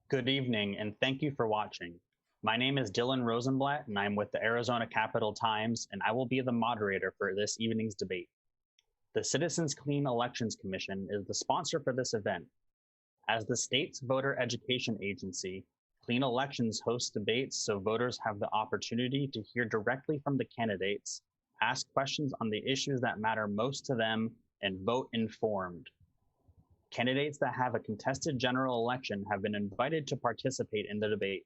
Good evening, and thank you for watching. My name is Dillon Rosenblatt, and I'm with the Arizona Capitol Times, and I will be the moderator for this evening's debate. The Citizens Clean Elections Commission is the sponsor for this event. As the state's voter education agency, Clean Elections hosts debates so voters have the opportunity to hear directly from the candidates, ask questions on the issues that matter most to them, and vote informed. Candidates that have a contested general election have been invited to participate in the debate.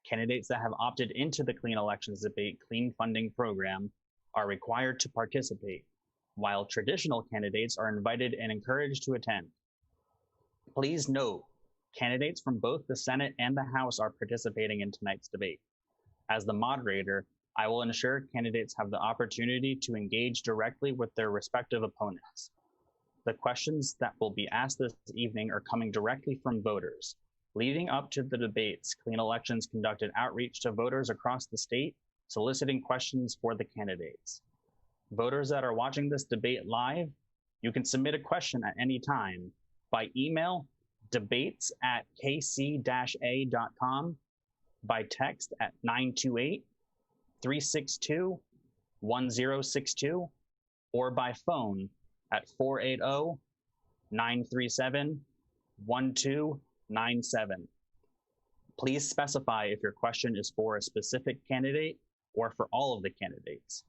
Candidates that have opted into the Clean Elections Debate Clean Funding Program are required to participate, while traditional candidates are invited and encouraged to attend. Please note, candidates from both the Senate and the House are participating in tonight's debate. As the moderator, I will ensure candidates have the opportunity to engage directly with their respective opponents. The questions that will be asked this evening are coming directly from voters. Leading up to the debates, Clean Elections conducted outreach to voters across the state, soliciting questions for the candidates. Voters that are watching this debate live, you can submit a question at any time by email, debates@kc-a.com, by text at 928-362-1062, or by phone at 480-937-1297. Please specify if your question is for a specific candidate or for all of the candidates.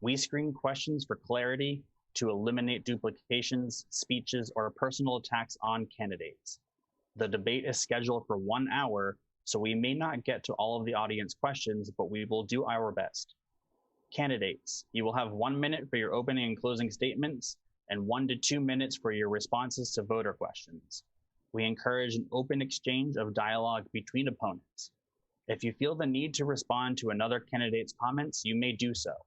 We screen questions for clarity to eliminate duplications, speeches, or personal attacks on candidates. The debate is scheduled for 1 hour, so we may not get to all of the audience questions, but we will do our best. Candidates, you will have 1 minute for your opening and closing statements, and 1 to 2 minutes for your responses to voter questions. We encourage an open exchange of dialogue between opponents. If you feel the need to respond to another candidate's comments, you may do so.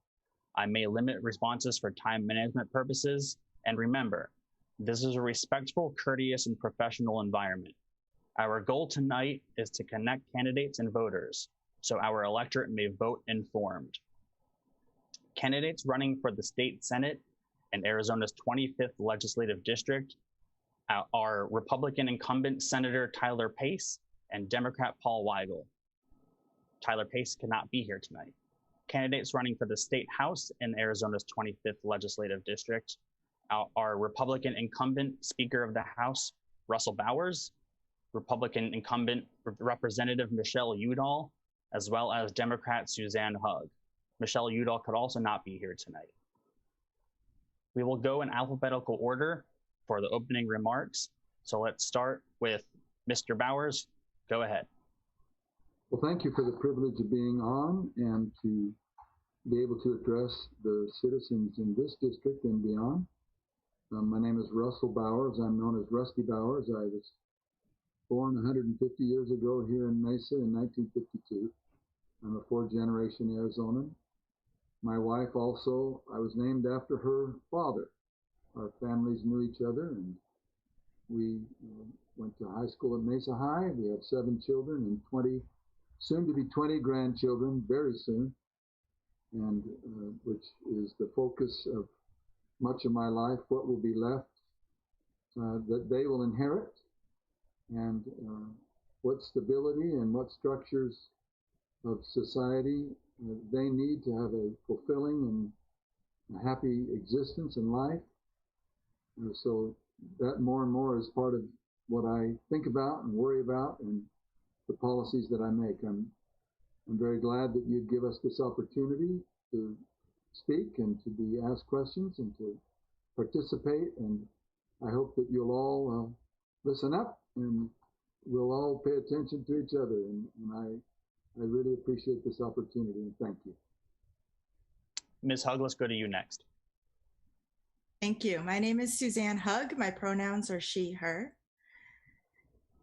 I may limit responses for time management purposes, and remember, this is a respectful, courteous, and professional environment. Our goal tonight is to connect candidates and voters, so our electorate may vote informed. Candidates running for the state Senate and Arizona's 25th legislative district are Republican incumbent Senator Tyler Pace and Democrat Paul Weigel. Tyler Pace cannot be here tonight. Candidates running for the state House in Arizona's 25th legislative district are Republican incumbent Speaker of the House Russell Bowers, Republican incumbent Representative Michelle Udall, as well as Democrat Suzanne Hug. Michelle Udall could also not be here tonight. We will go in alphabetical order for the opening remarks. So let's start with Mr. Bowers. Go ahead. Well, thank you for the privilege of being on and to be able to address the citizens in this district and beyond. My name is Russell Bowers. I'm known as Rusty Bowers. I was born 150 years ago here in Mesa in 1952. I'm a fourth-generation Arizonan. My wife also, I was named after her father. Our families knew each other, and we went to high school at Mesa High. We have 7 children and 20, soon to be 20 grandchildren, very soon, and which is the focus of much of my life, what will be left, that they will inherit, and what stability and what structures of society they need to have a fulfilling and a happy existence in life. So that more and more is part of what I think about and worry about and the policies that I make. I'm very glad that you'd give us this opportunity to speak and to be asked questions and to participate. And I hope that you'll all listen up and we'll all pay attention to each other. And I really appreciate this opportunity, and thank you. Ms. Hug, let's go to you next. Thank you. My name is Suzanne Hug. My pronouns are she, her.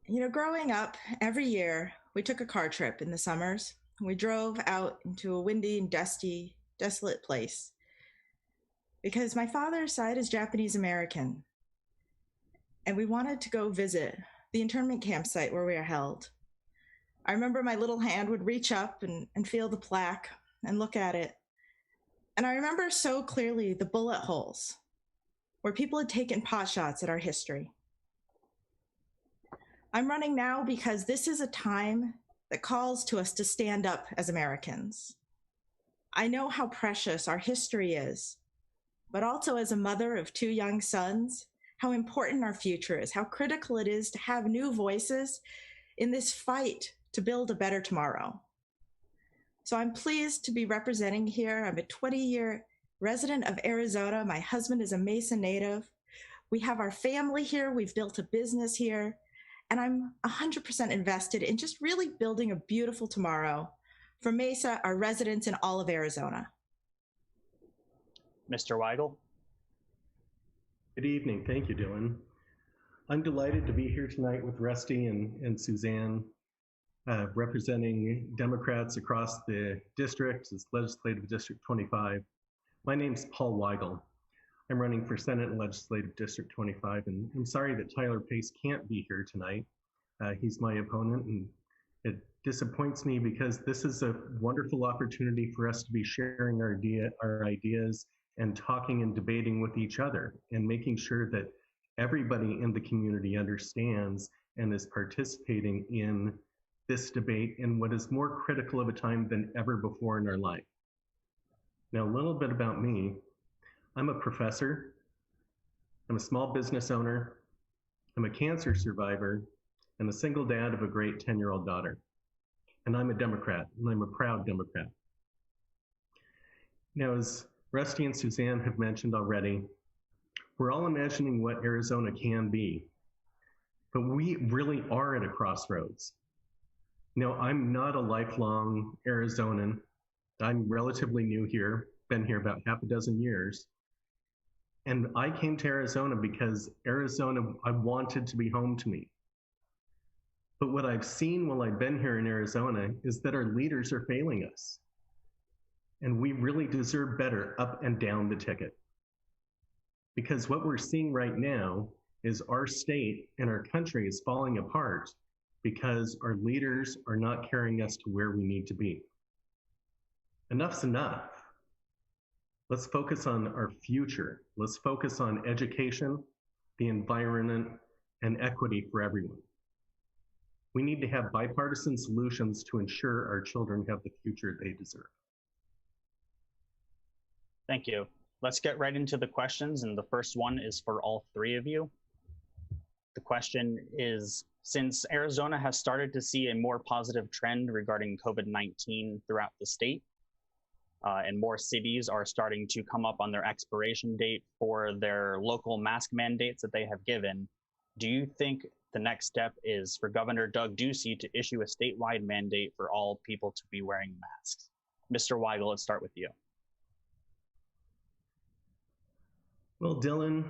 You know, growing up, every year, we took a car trip in the summers. We drove out into a windy and dusty, desolate place because my father's side is Japanese American, and we wanted to go visit the internment campsite where we are held. I remember my little hand would reach up and feel the plaque and look at it. And I remember so clearly the bullet holes where people had taken pot shots at our history. I'm running now because this is a time that calls to us to stand up as Americans. I know how precious our history is, but also as a mother of 2 young sons, how important our future is, how critical it is to have new voices in this fight to build a better tomorrow. So I'm pleased to be representing here. I'm a 20-year resident of Arizona. My husband is a Mesa native. We have our family here. We've built a business here. And I'm 100% invested in just really building a beautiful tomorrow for Mesa, our residents, and all of Arizona. Mr. Weigel. Good evening. Thank you, Dillon. I'm delighted to be here tonight with Rusty and Suzanne, representing Democrats across the district, as Legislative District 25. My name's Paul Weigel. I'm running for Senate and Legislative District 25, and I'm sorry that Tyler Pace can't be here tonight. He's my opponent, and it disappoints me because this is a wonderful opportunity for us to be sharing our ideas and talking and debating with each other and making sure that everybody in the community understands and is participating in this debate in what is more critical of a time than ever before in our life. Now, a little bit about me. I'm a professor, I'm a small business owner, I'm a cancer survivor, and a single dad of a great 10-year-old daughter. And I'm a Democrat, and I'm a proud Democrat. Now, as Rusty and Suzanne have mentioned already, we're all imagining what Arizona can be, but we really are at a crossroads. Now, I'm not a lifelong Arizonan. I'm relatively new here, been here about half a dozen years. And I came to Arizona because Arizona, I wanted to be home to me. But what I've seen while I've been here in Arizona is that our leaders are failing us. And we really deserve better up and down the ticket. Because what we're seeing right now is our state and our country is falling apart because our leaders are not carrying us to where we need to be. Enough's enough. Let's focus on our future. Let's focus on education, the environment, and equity for everyone. We need to have bipartisan solutions to ensure our children have the future they deserve. Thank you. Let's get right into the questions, and the first one is for all 3 of you. The question is, since Arizona has started to see a more positive trend regarding COVID-19 throughout the state, and more cities are starting to come up on their expiration date for their local mask mandates that they have given, do you think the next step is for Governor Doug Ducey to issue a statewide mandate for all people to be wearing masks? Mr. Weigel, let's start with you. Well, Dillon,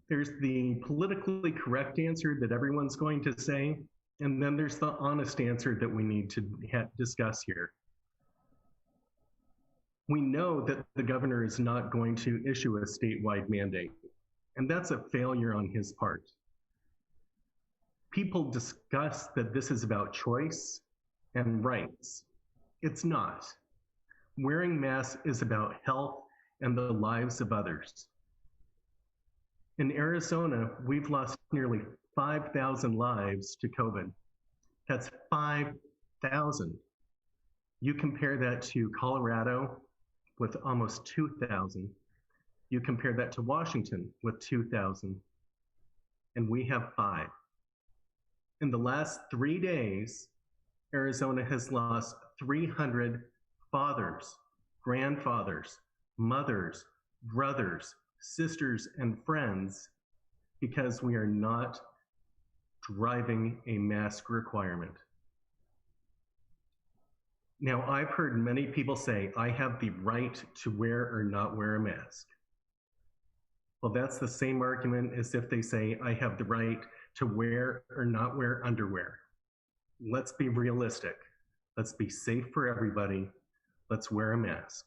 there's the politically correct answer that everyone's going to say, and then there's the honest answer that we need to discuss here. We know that the governor is not going to issue a statewide mandate, and that's a failure on his part. People discuss that this is about choice and rights. It's not. Wearing masks is about health and the lives of others. In Arizona, we've lost nearly 5,000 lives to COVID. That's 5,000. You compare that to Colorado with almost 2,000. You compare that to Washington with 2,000. And we have 5. In the last 3 days, Arizona has lost 300 fathers, grandfathers, mothers, brothers, sisters, and friends because we are not driving a mask requirement. Now, I've heard many people say, I have the right to wear or not wear a mask. Well, that's the same argument as if they say, I have the right to wear or not wear underwear. Let's be realistic. Let's be safe for everybody. Let's wear a mask.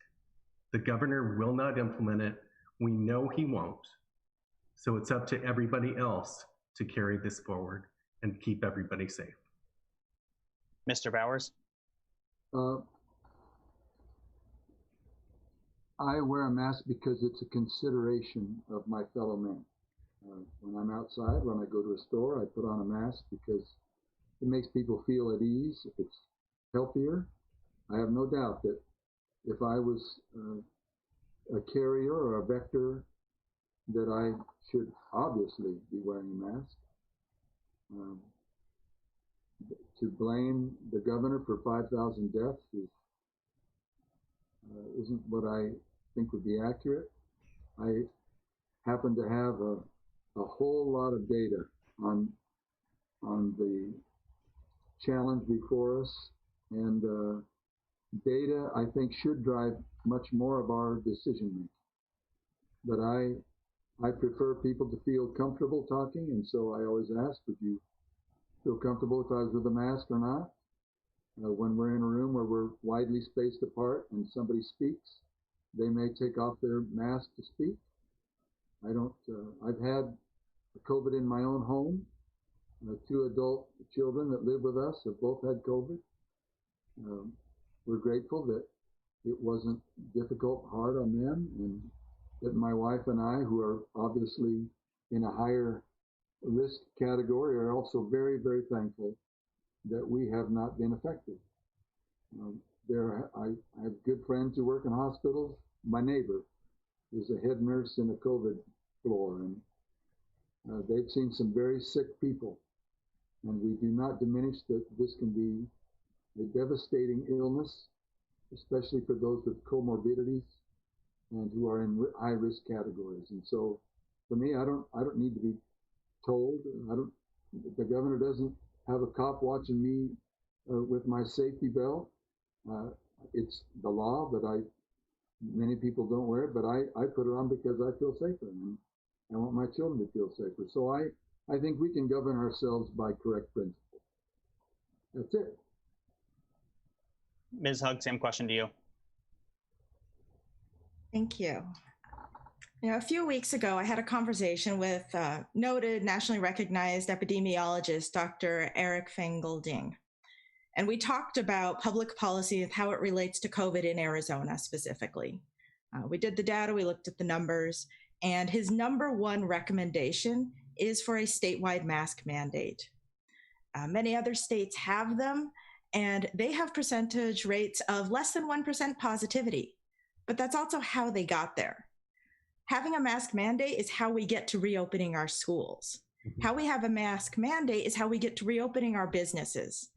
The governor will not implement it. We know he won't. So it's up to everybody else to carry this forward and keep everybody safe. Mr. Bowers? I wear a mask because it's a consideration of my fellow men. When I'm outside, when I go to a store, I put on a mask because it makes people feel at ease. It's healthier. I have no doubt that if I was a carrier or a vector, that I should obviously be wearing a mask. To blame the governor for 5,000 deaths isn't what I think would be accurate. I happen to have a whole lot of data on the challenge before us, and data I think should drive much more of our decision making. But I prefer people to feel comfortable talking, and so I always ask, would you feel comfortable if I was with a mask or not? When we're in a room where we're widely spaced apart and somebody speaks, they may take off their mask to speak. I've had COVID in my own home. 2 adult children that live with us have both had COVID. We're grateful that it wasn't difficult, hard on them, and that my wife and I, who are obviously in a higher risk category, are also very, very thankful that we have not been affected. I have good friends who work in hospitals. My neighbor is a head nurse in a COVID floor, and they've seen some very sick people. And we do not diminish that this can be a devastating illness, especially for those with comorbidities and who are in high risk categories. And so, for me, I don't need to be told. The governor doesn't have a cop watching me with my safety belt. It's the law, but many people don't wear it, but I put it on because I feel safer, and I want my children to feel safer. So I think we can govern ourselves by correct principles. That's it. Ms. Hug, same question to you. Thank you. A few weeks ago, I had a conversation with noted nationally recognized epidemiologist, Dr. Eric Fang-Golding. And we talked about public policy and how it relates to COVID in Arizona specifically. We did the data, we looked at the numbers, and his number one recommendation is for a statewide mask mandate. Many other states have them, and they have percentage rates of less than 1% positivity, but that's also how they got there. Having a mask mandate is how we get to reopening our schools. How we have a mask mandate is how we get to reopening our businesses.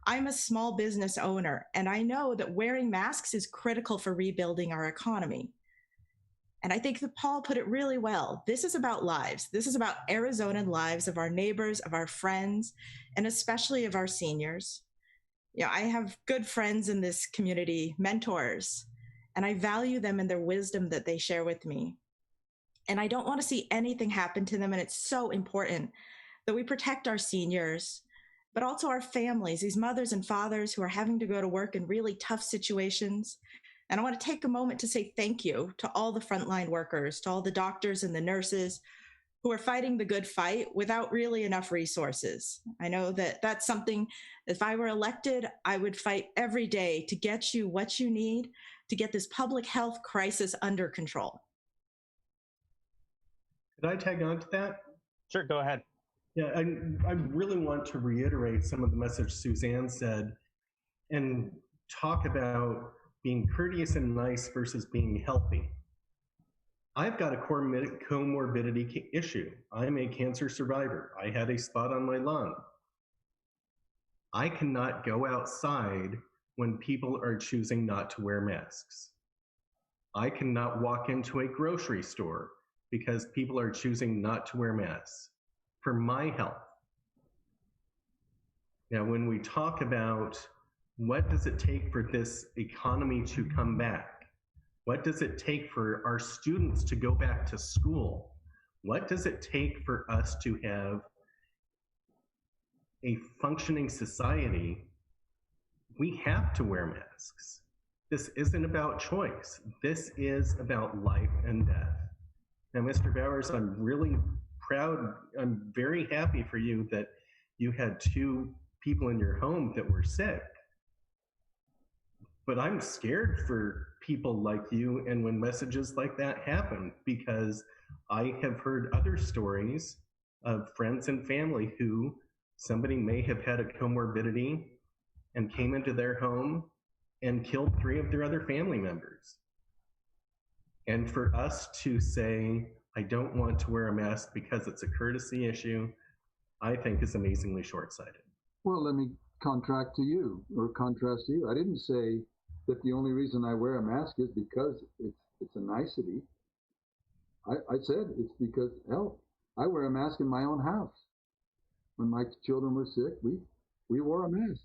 I'm a small business owner, and I know that wearing masks is critical for rebuilding our economy. And I think that Paul put it really well. This is about lives. This is about Arizonan lives of our neighbors, of our friends, and especially of our seniors. I have good friends in this community, mentors, and I value them and their wisdom that they share with me. And I don't want to see anything happen to them. And it's so important that we protect our seniors, but also our families, these mothers and fathers who are having to go to work in really tough situations. And I want to take a moment to say thank you to all the frontline workers, to all the doctors and the nurses who are fighting the good fight without really enough resources. I know that that's something, if I were elected, I would fight every day to get you what you need to get this public health crisis under control. Could I tag on to that? Sure, go ahead. Yeah, I really want to reiterate some of the message Suzanne said and talk about being courteous and nice versus being healthy. I've got a comorbidity issue. I'm a cancer survivor. I had a spot on my lung. I cannot go outside when people are choosing not to wear masks. I cannot walk into a grocery store because people are choosing not to wear masks for my health. Now, when we talk about what does it take for this economy to come back? What does it take for our students to go back to school? What does it take for us to have a functioning society? We have to wear masks. This isn't about choice. This is about life and death. Now, Mr. Bowers, I'm really proud. I'm very happy for you that you had 2 people in your home that were sick. But I'm scared for people like you and when messages like that happen, because I have heard other stories of friends and family who somebody may have had a comorbidity and came into their home and killed 3 of their other family members. And for us to say, I don't want to wear a mask because it's a courtesy issue, I think is amazingly short-sighted. Well, let me contrast to you. I didn't say that the only reason I wear a mask is because it's a nicety. I said it's because, hell, I wear a mask in my own house. When my children were sick, we wore a mask.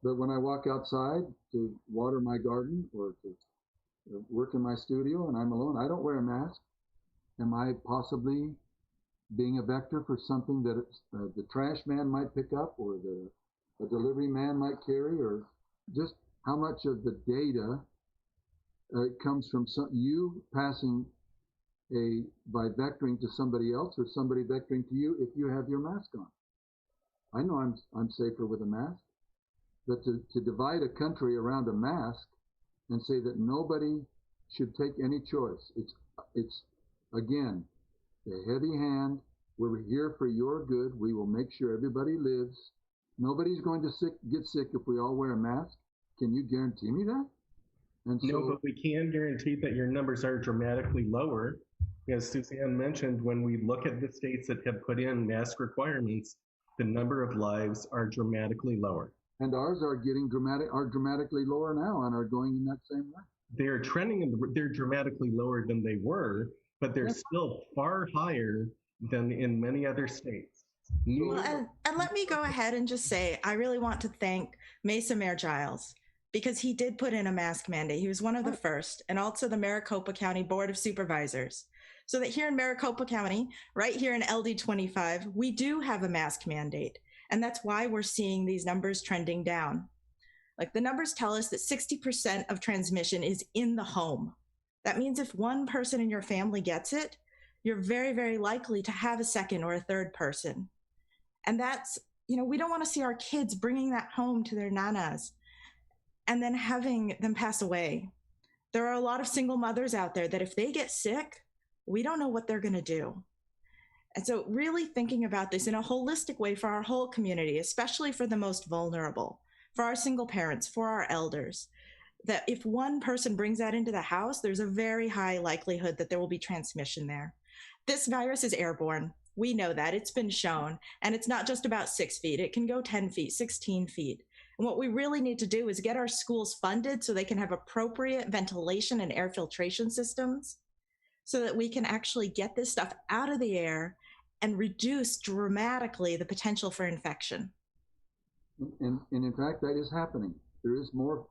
But when I walk outside to water my garden or to work in my studio and I'm alone, I don't wear a mask. Am I possibly being a vector for something that the trash man might pick up, or the delivery man might carry, or just how much of the data comes from you passing by vectoring to somebody else, or somebody vectoring to you if you have your mask on? I know I'm safer with a mask, but to divide a country around a mask and say that nobody should take any choice, it's again, the heavy hand. We're here for your good. We will make sure everybody lives. Nobody's going to get sick if we all wear a mask. Can you guarantee me that? And no, but we can guarantee that your numbers are dramatically lower. As Suzanne mentioned, when we look at the states that have put in mask requirements, the number of lives are dramatically lower. And ours are dramatically lower now and are going in that same way. They're trending, they're dramatically lower than they were, but they're still far higher than in many other states. Well, and let me go ahead and just say, I really want to thank Mesa Mayor Giles, because he did put in a mask mandate. He was one of the first, and also the Maricopa County Board of Supervisors. So that here in Maricopa County, right here in LD25, we do have a mask mandate. And that's why we're seeing these numbers trending down. Like, the numbers tell us that 60% of transmission is in the home. That means if one person in your family gets it, you're very, very likely to have a second or a third person. And that's, we don't want to see our kids bringing that home to their nanas and then having them pass away. There are a lot of single mothers out there that if they get sick, we don't know what they're going to do. And so really thinking about this in a holistic way for our whole community, especially for the most vulnerable, for our single parents, for our elders, that if one person brings that into the house, there's a very high likelihood that there will be transmission there. This virus is airborne. We know that. It's been shown. And it's not just about 6 feet. It can go 10 feet, 16 feet. And what we really need to do is get our schools funded so they can have appropriate ventilation and air filtration systems so that we can actually get this stuff out of the air and reduce dramatically the potential for infection. And in fact, that is happening. There is more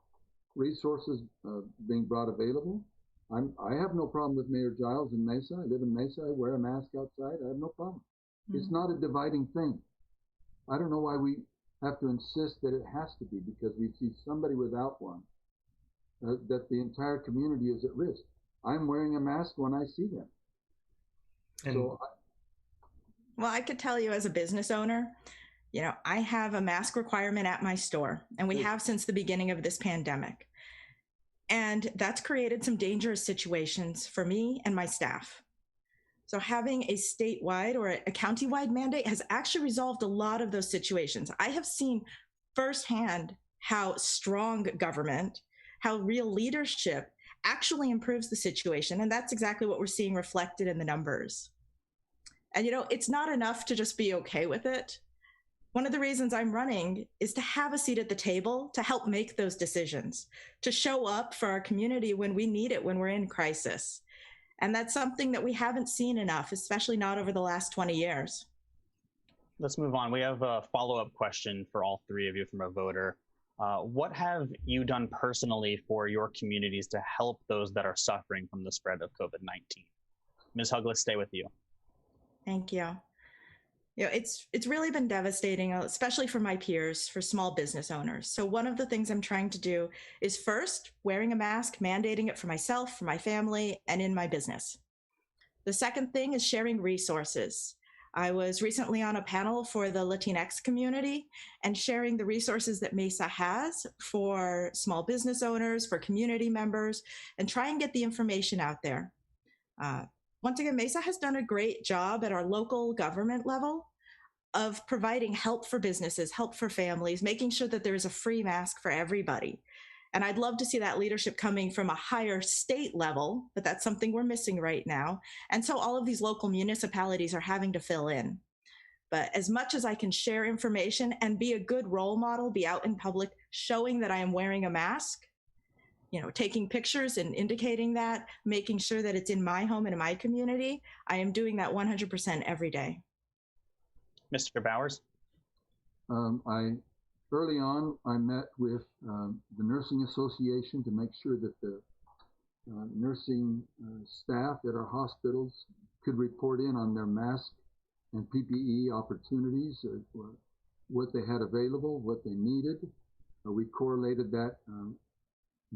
resources being brought available. I have no problem with Mayor Giles in Mesa. I live in Mesa. I wear a mask outside. I have no problem. It's not a dividing thing. I don't know why we have to insist that it has to be, because we see somebody without one, that the entire community is at risk. I'm wearing a mask when I see them. Well, I could tell you as a business owner, I have a mask requirement at my store, and we have since the beginning of this pandemic. And that's created some dangerous situations for me and my staff. So having a statewide or a county-wide mandate has actually resolved a lot of those situations. I have seen firsthand how strong government, how real leadership actually improves the situation. And that's exactly what we're seeing reflected in the numbers. And, it's not enough to just be okay with it. One of the reasons I'm running is to have a seat at the table to help make those decisions, to show up for our community when we need it, when we're in crisis. And that's something that we haven't seen enough, especially not over the last 20 years. Let's move on. We have a follow-up question for all 3 of you from a voter. What have you done personally for your communities to help those that are suffering from the spread of COVID-19? Ms. Hug, let's stay with you. Thank you. It's really been devastating, especially for my peers, for small business owners. So one of the things I'm trying to do is first wearing a mask, mandating it for myself, for my family, and in my business. The second thing is sharing resources. I was recently on a panel for the Latinx community and sharing the resources that Mesa has for small business owners, for community members, and try and get the information out there. Once again, Mesa has done a great job at our local government level of providing help for businesses, help for families, making sure that there is a free mask for everybody. And I'd love to see that leadership coming from a higher state level, but that's something we're missing right now. And so all of these local municipalities are having to fill in. But as much as I can share information and be a good role model, be out in public, showing that I am wearing a mask, taking pictures and indicating that, making sure that it's in my home and in my community, I am doing that 100% every day. Mr. Bowers? Early on, I met with the Nursing Association to make sure that the nursing staff at our hospitals could report in on their mask and PPE opportunities, what they had available, what they needed. We correlated that,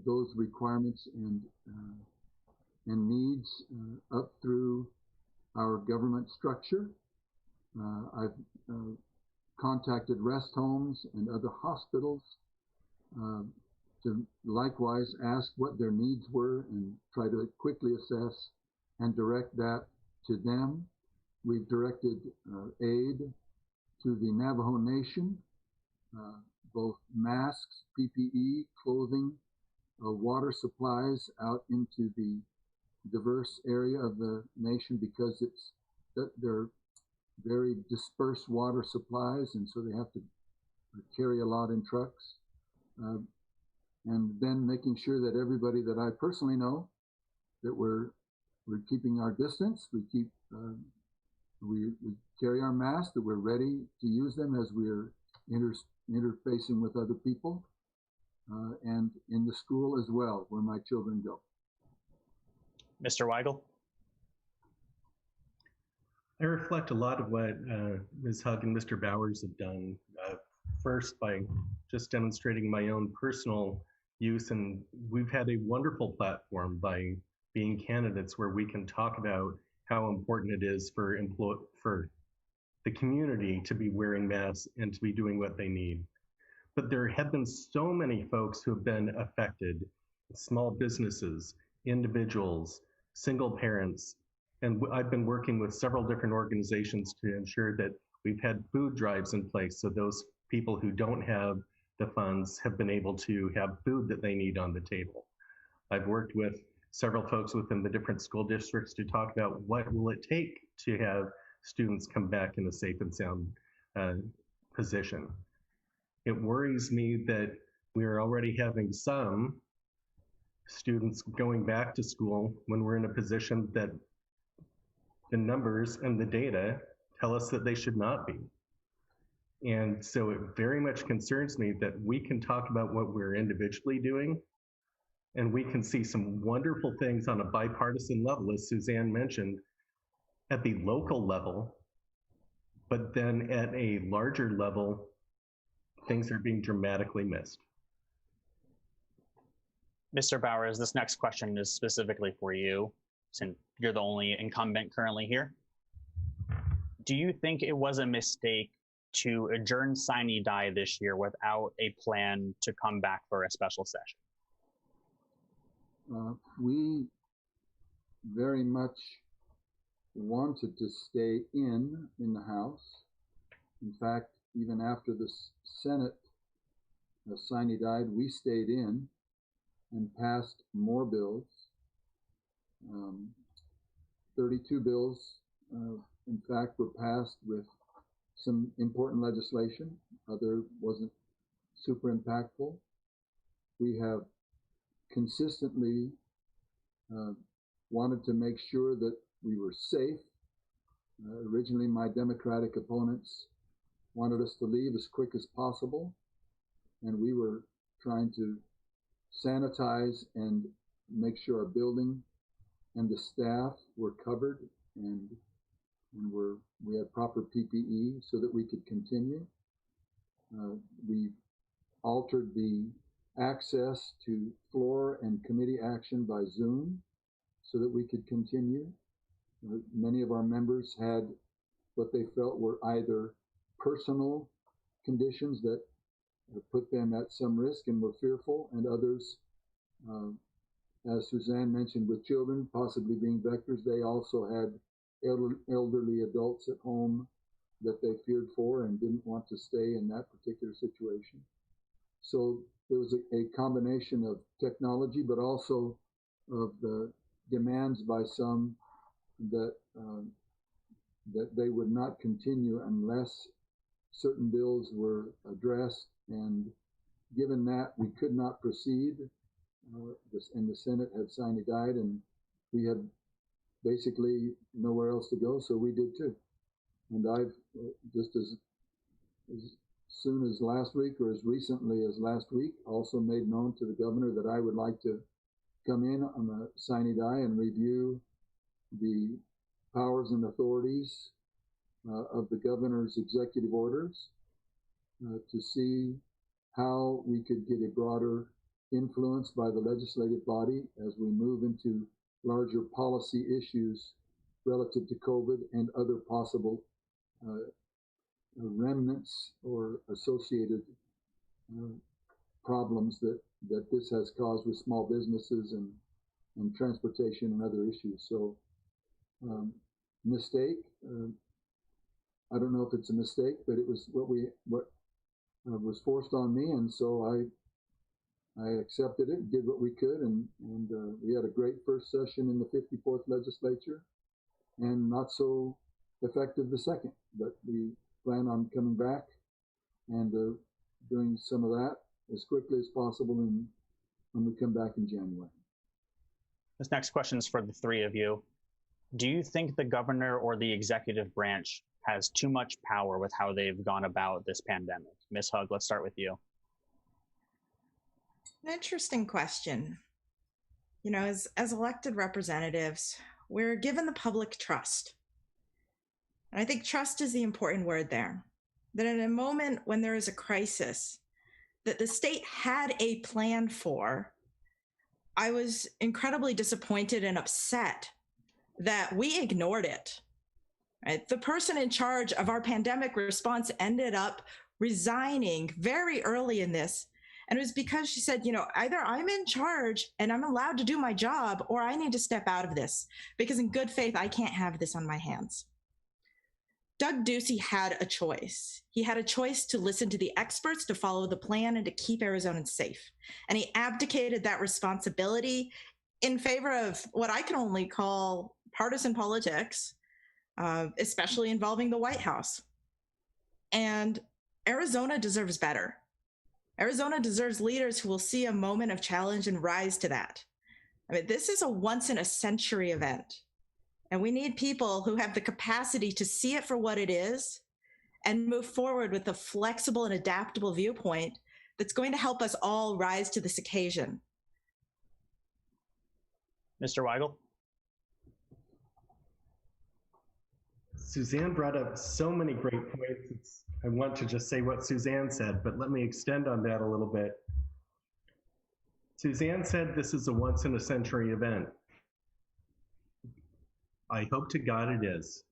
those requirements and needs up through our government structure. I've contacted rest homes and other hospitals to likewise ask what their needs were and try to quickly assess and direct that to them. We've directed aid to the Navajo Nation, both masks, PPE, clothing, water supplies out into the diverse area of the nation, because they're very dispersed water supplies, and so they have to carry a lot in trucks. And then making sure that everybody that I personally know, that we're keeping our distance, we carry our masks, that we're ready to use them as we're interfacing with other people, and in the school as well, where my children go. Mr. Weigel? I reflect a lot of what Ms. Hug and Mr. Bowers have done. First, by just demonstrating my own personal use, and we've had a wonderful platform by being candidates where we can talk about how important it is for the community to be wearing masks and to be doing what they need. But there have been so many folks who have been affected, small businesses, individuals, single parents, and I've been working with several different organizations to ensure that we've had food drives in place, so those people who don't have the funds have been able to have food that they need on the table. I've worked with several folks within the different school districts to talk about what will it take to have students come back in a safe and sound position. It worries me that we are already having some students going back to school when we're in a position that the numbers and the data tell us that they should not be. And so it very much concerns me that we can talk about what we're individually doing, and we can see some wonderful things on a bipartisan level, as Suzanne mentioned, at the local level, but then at a larger level, things are being dramatically missed. Mr. Bowers, this next question is specifically for you, since you're the only incumbent currently here. Do you think it was a mistake to adjourn sine die this year without a plan to come back for a special session? We very much wanted to stay in the House. In fact, even after the Senate sine died, we stayed in and passed more bills. 32 bills, in fact, were passed with some important legislation. Other wasn't super impactful. We have consistently wanted to make sure that we were safe. Originally, my Democratic opponents wanted us to leave as quick as possible, and we were trying to sanitize and make sure our building and the staff were covered and we had proper PPE so that we could continue. We altered the access to floor and committee action by Zoom so that we could continue. Many of our members had what they felt were either personal conditions that put them at some risk and were fearful, and others as Suzanne mentioned, with children possibly being vectors. They also had elderly adults at home that they feared for and didn't want to stay in that particular situation. So there was a combination of technology, but also of the demands by some that that they would not continue unless certain bills were addressed. And given that we could not proceed, and the Senate had sine died, and we had basically nowhere else to go, so we did too. And I've just as soon as last week, or as recently as last week, also made known to the governor that I would like to come in on the sine die and review the powers and authorities of the governor's executive orders to see how we could get a broader influence by the legislative body as we move into larger policy issues relative to COVID and other possible remnants or associated problems that this has caused with small businesses and transportation and other issues. So mistake, I don't know if it's a mistake, but it was what was forced on me, and so I accepted it, did what we could, and we had a great first session in the 54th legislature, and not so effective the second, but we plan on coming back and doing some of that as quickly as possible when we come back in January. This next question is for the three of you. Do you think the governor or the executive branch has too much power with how they've gone about this pandemic? Ms. Hug, let's start with you. An interesting question. You know, as elected representatives, we're given the public trust. And I think trust is the important word there. That in a moment when there is a crisis that the state had a plan for, I was incredibly disappointed and upset that we ignored it. Right? The person in charge of our pandemic response ended up resigning very early in this. And it was because she said, you know, either I'm in charge and I'm allowed to do my job, or I need to step out of this because in good faith, I can't have this on my hands. Doug Ducey had a choice. He had a choice to listen to the experts, to follow the plan, and to keep Arizonans safe. And he abdicated that responsibility in favor of what I can only call partisan politics, especially involving the White House. And Arizona deserves better. Arizona deserves leaders who will see a moment of challenge and rise to that. I mean, this is a once-in-a-century event. And we need people who have the capacity to see it for what it is and move forward with a flexible and adaptable viewpoint that's going to help us all rise to this occasion. Mr. Weigel? Suzanne brought up so many great points. I want to just say what Suzanne said, but let me extend on that a little bit. Suzanne said this is a once-in-a-century event. I hope to God it is.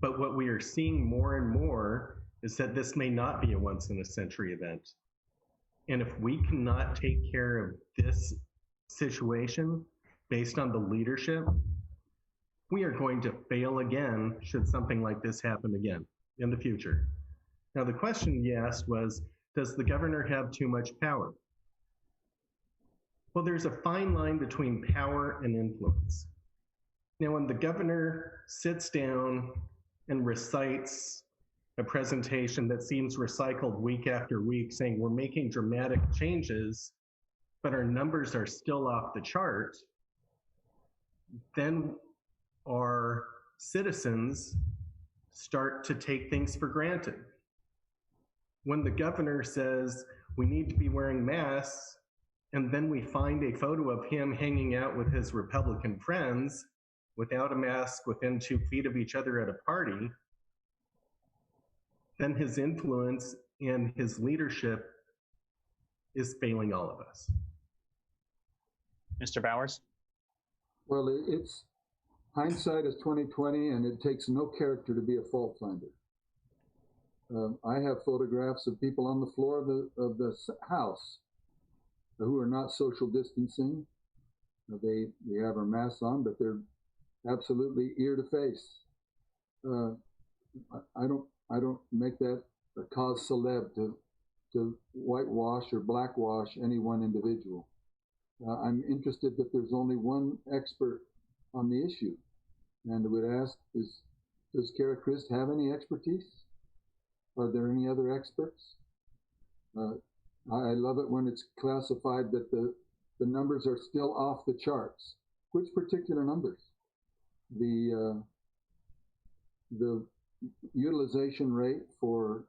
But what we are seeing more and more is that this may not be a once-in-a-century event. And if we cannot take care of this situation based on the leadership, we are going to fail again should something like this happen again in the future. Now, the question you asked was, does the governor have too much power? Well, there's a fine line between power and influence. Now, when the governor sits down and recites a presentation that seems recycled week after week, saying we're making dramatic changes, but our numbers are still off the chart, then our citizens start to take things for granted. When the governor says we need to be wearing masks, and then we find a photo of him hanging out with his Republican friends without a mask within 2 feet of each other at a party, then his influence and his leadership is failing all of us. Mr. Bowers? Well, it's hindsight is 2020, and it takes no character to be a fault finder. I have photographs of people on the floor of the House who are not social distancing, They have our masks on, but they're absolutely ear to face. I don't make that a cause célèbre to whitewash or blackwash any one individual. I'm interested that there's only one expert on the issue, and I would ask: does Kara Christ have any expertise? Are there any other experts? I love it when it's classified that the numbers are still off the charts. Which particular numbers? The utilization rate for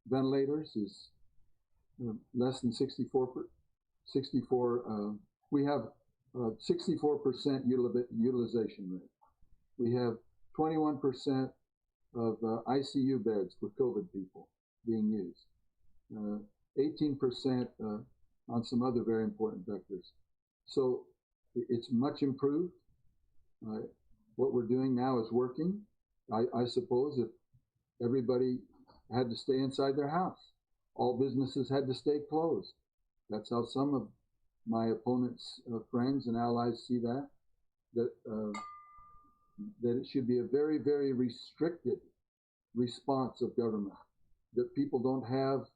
ventilators is less than 64. We have 64% utilization rate. We have 21% of ICU beds for COVID people being used. 18% on some other very important vectors. So it's much improved. What we're doing now is working. I suppose if everybody had to stay inside their house, all businesses had to stay closed. That's how some of my opponents' friends and allies see that it should be a very, very restricted response of government, that people don't have,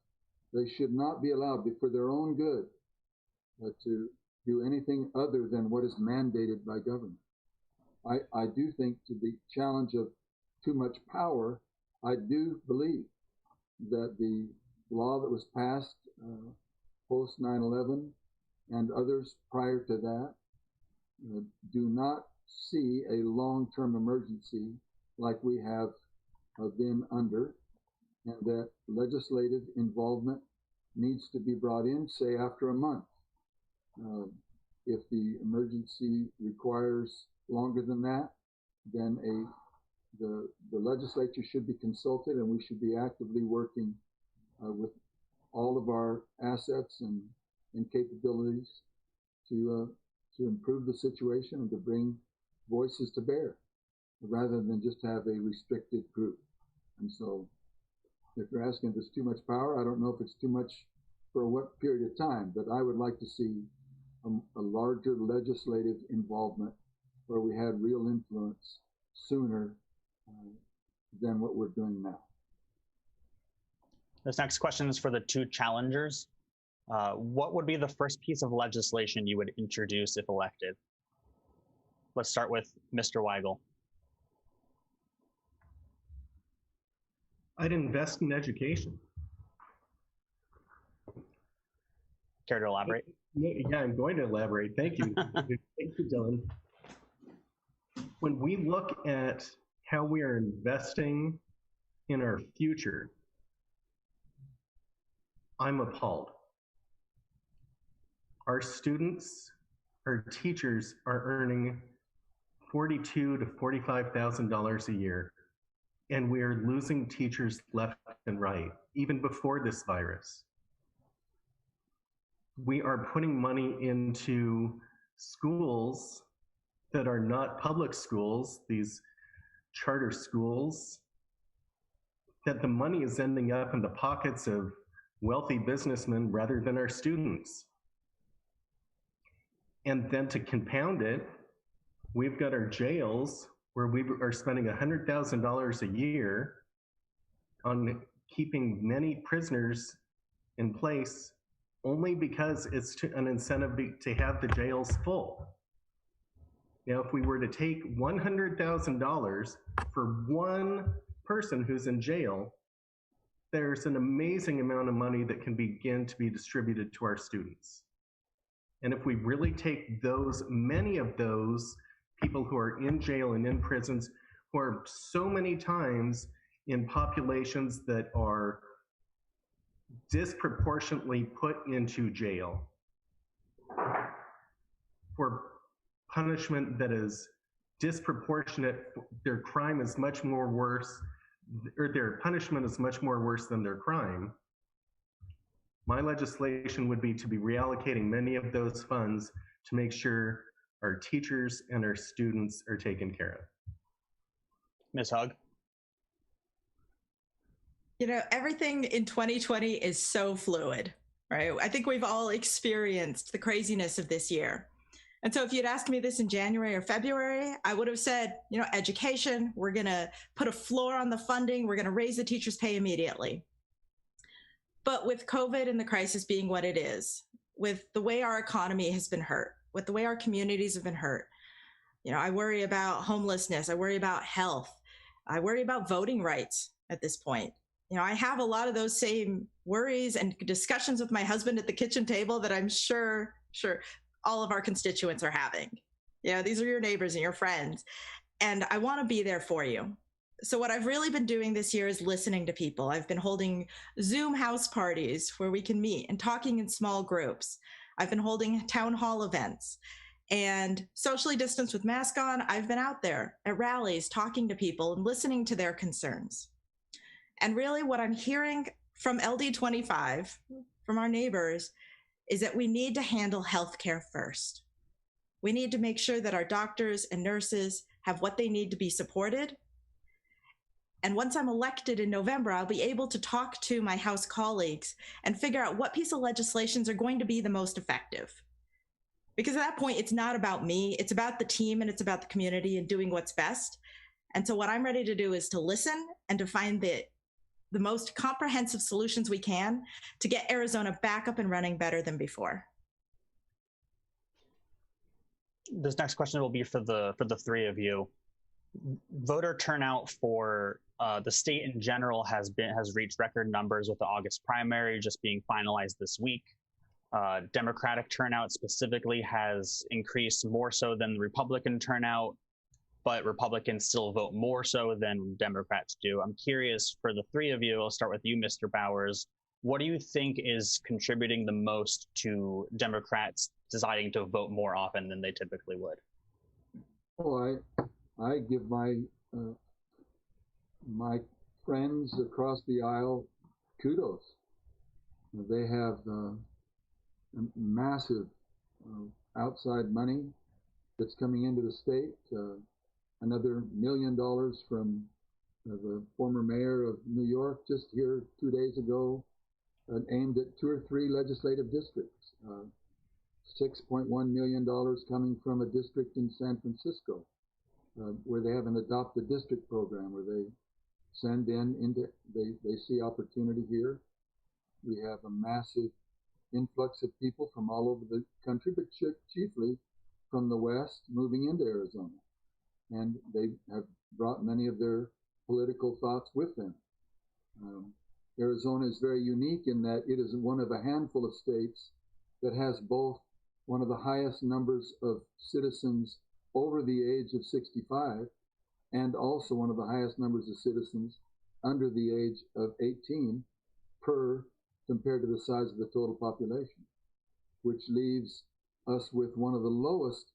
they should not be allowed, for their own good, to do anything other than what is mandated by government. I do think, to the challenge of too much power, I do believe that the law that was passed post 9/11 and others prior to that do not see a long-term emergency like we have been under, and that legislative involvement needs to be brought in, say, after a month. If the emergency requires longer than that, then the legislature should be consulted, and we should be actively working with all of our assets and capabilities to improve the situation and to bring voices to bear, rather than just have a restricted group. And so, if you're asking if there's too much power, I don't know if it's too much for what period of time, but I would like to see a larger legislative involvement where we had real influence sooner than what we're doing now. This next question is for the two challengers. What would be the first piece of legislation you would introduce if elected? Let's start with Mr. Weigel. I'd invest in education. Care to elaborate? Yeah, I'm going to elaborate. Thank you. Thank you, Dillon. When we look at how we are investing in our future, I'm appalled. Our students, our teachers are earning $42,000 to $45,000 a year, and we are losing teachers left and right, even before this virus. We are putting money into schools that are not public schools, these charter schools, that the money is ending up in the pockets of wealthy businessmen rather than our students. And then to compound it, we've got our jails where we are spending $100,000 a year on keeping many prisoners in place only because it's an incentive to have the jails full. Now, if we were to take $100,000 for one person who's in jail, there's an amazing amount of money that can begin to be distributed to our students. And if we really take many of those people who are in jail and in prisons, who are so many times in populations that are disproportionately put into jail for punishment that is disproportionate, their crime is much more worse, or their punishment is much more worse than their crime, my legislation would be to be reallocating many of those funds to make sure our teachers and our students are taken care of. Ms. Hug? You know, everything in 2020 is so fluid, right? I think we've all experienced the craziness of this year. And so if you'd asked me this in January or February, I would have said, education, we're going to put a floor on the funding, we're going to raise the teachers' pay immediately. But with COVID and the crisis being what it is, with the way our economy has been hurt, with the way our communities have been hurt, I worry about homelessness, I worry about health, I worry about voting rights at this point. I have a lot of those same worries and discussions with my husband at the kitchen table that I'm sure all of our constituents are having. These are your neighbors and your friends, and I want to be there for you. So what I've really been doing this year is listening to people. I've been holding Zoom house parties where we can meet and talking in small groups. I've been holding town hall events and socially distanced with mask on. I've been out there at rallies talking to people and listening to their concerns. And really what I'm hearing from LD25, from our neighbors, is that we need to handle healthcare first. We need to make sure that our doctors and nurses have what they need to be supported. And once I'm elected in November, I'll be able to talk to my House colleagues and figure out what piece of legislations are going to be the most effective. Because at that point, it's not about me, it's about the team and it's about the community and doing what's best. And so what I'm ready to do is to listen and to find the most comprehensive solutions we can to get Arizona back up and running better than before. This next question will be for the three of you. Voter turnout for the state in general has reached record numbers, with the August primary just being finalized this week. Democratic turnout specifically has increased more so than the Republican turnout, but Republicans still vote more so than Democrats do. I'm curious, for the three of you, I'll start with you, Mr. Bowers. What do you think is contributing the most to Democrats deciding to vote more often than they typically would? Well, I give my my friends across the aisle kudos. They have massive outside money that's coming into the state. Another $1 million from the former mayor of New York just here 2 days ago, aimed at 2 or 3 legislative districts. $6.1 million coming from a district in San Francisco, where they have an Adopt a District program where they send they see opportunity here. We have a massive influx of people from all over the country, but chiefly from the West moving into Arizona. And they have brought many of their political thoughts with them. Arizona is very unique in that it is one of a handful of states that has both one of the highest numbers of citizens over the age of 65 and also one of the highest numbers of citizens under the age of 18 compared to the size of the total population, which leaves us with one of the lowest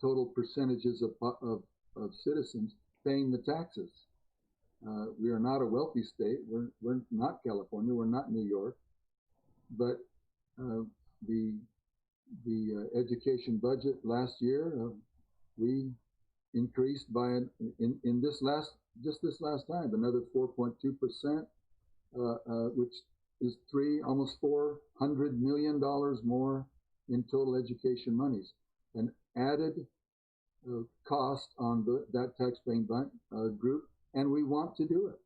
total percentages of citizens paying the taxes. We are not a wealthy state. We're not California. We're not New York. But the education budget last year, we increased by this last time another 4.2%, which is almost $400 million more in total education monies. An added cost on that taxpaying group, and we want to do it.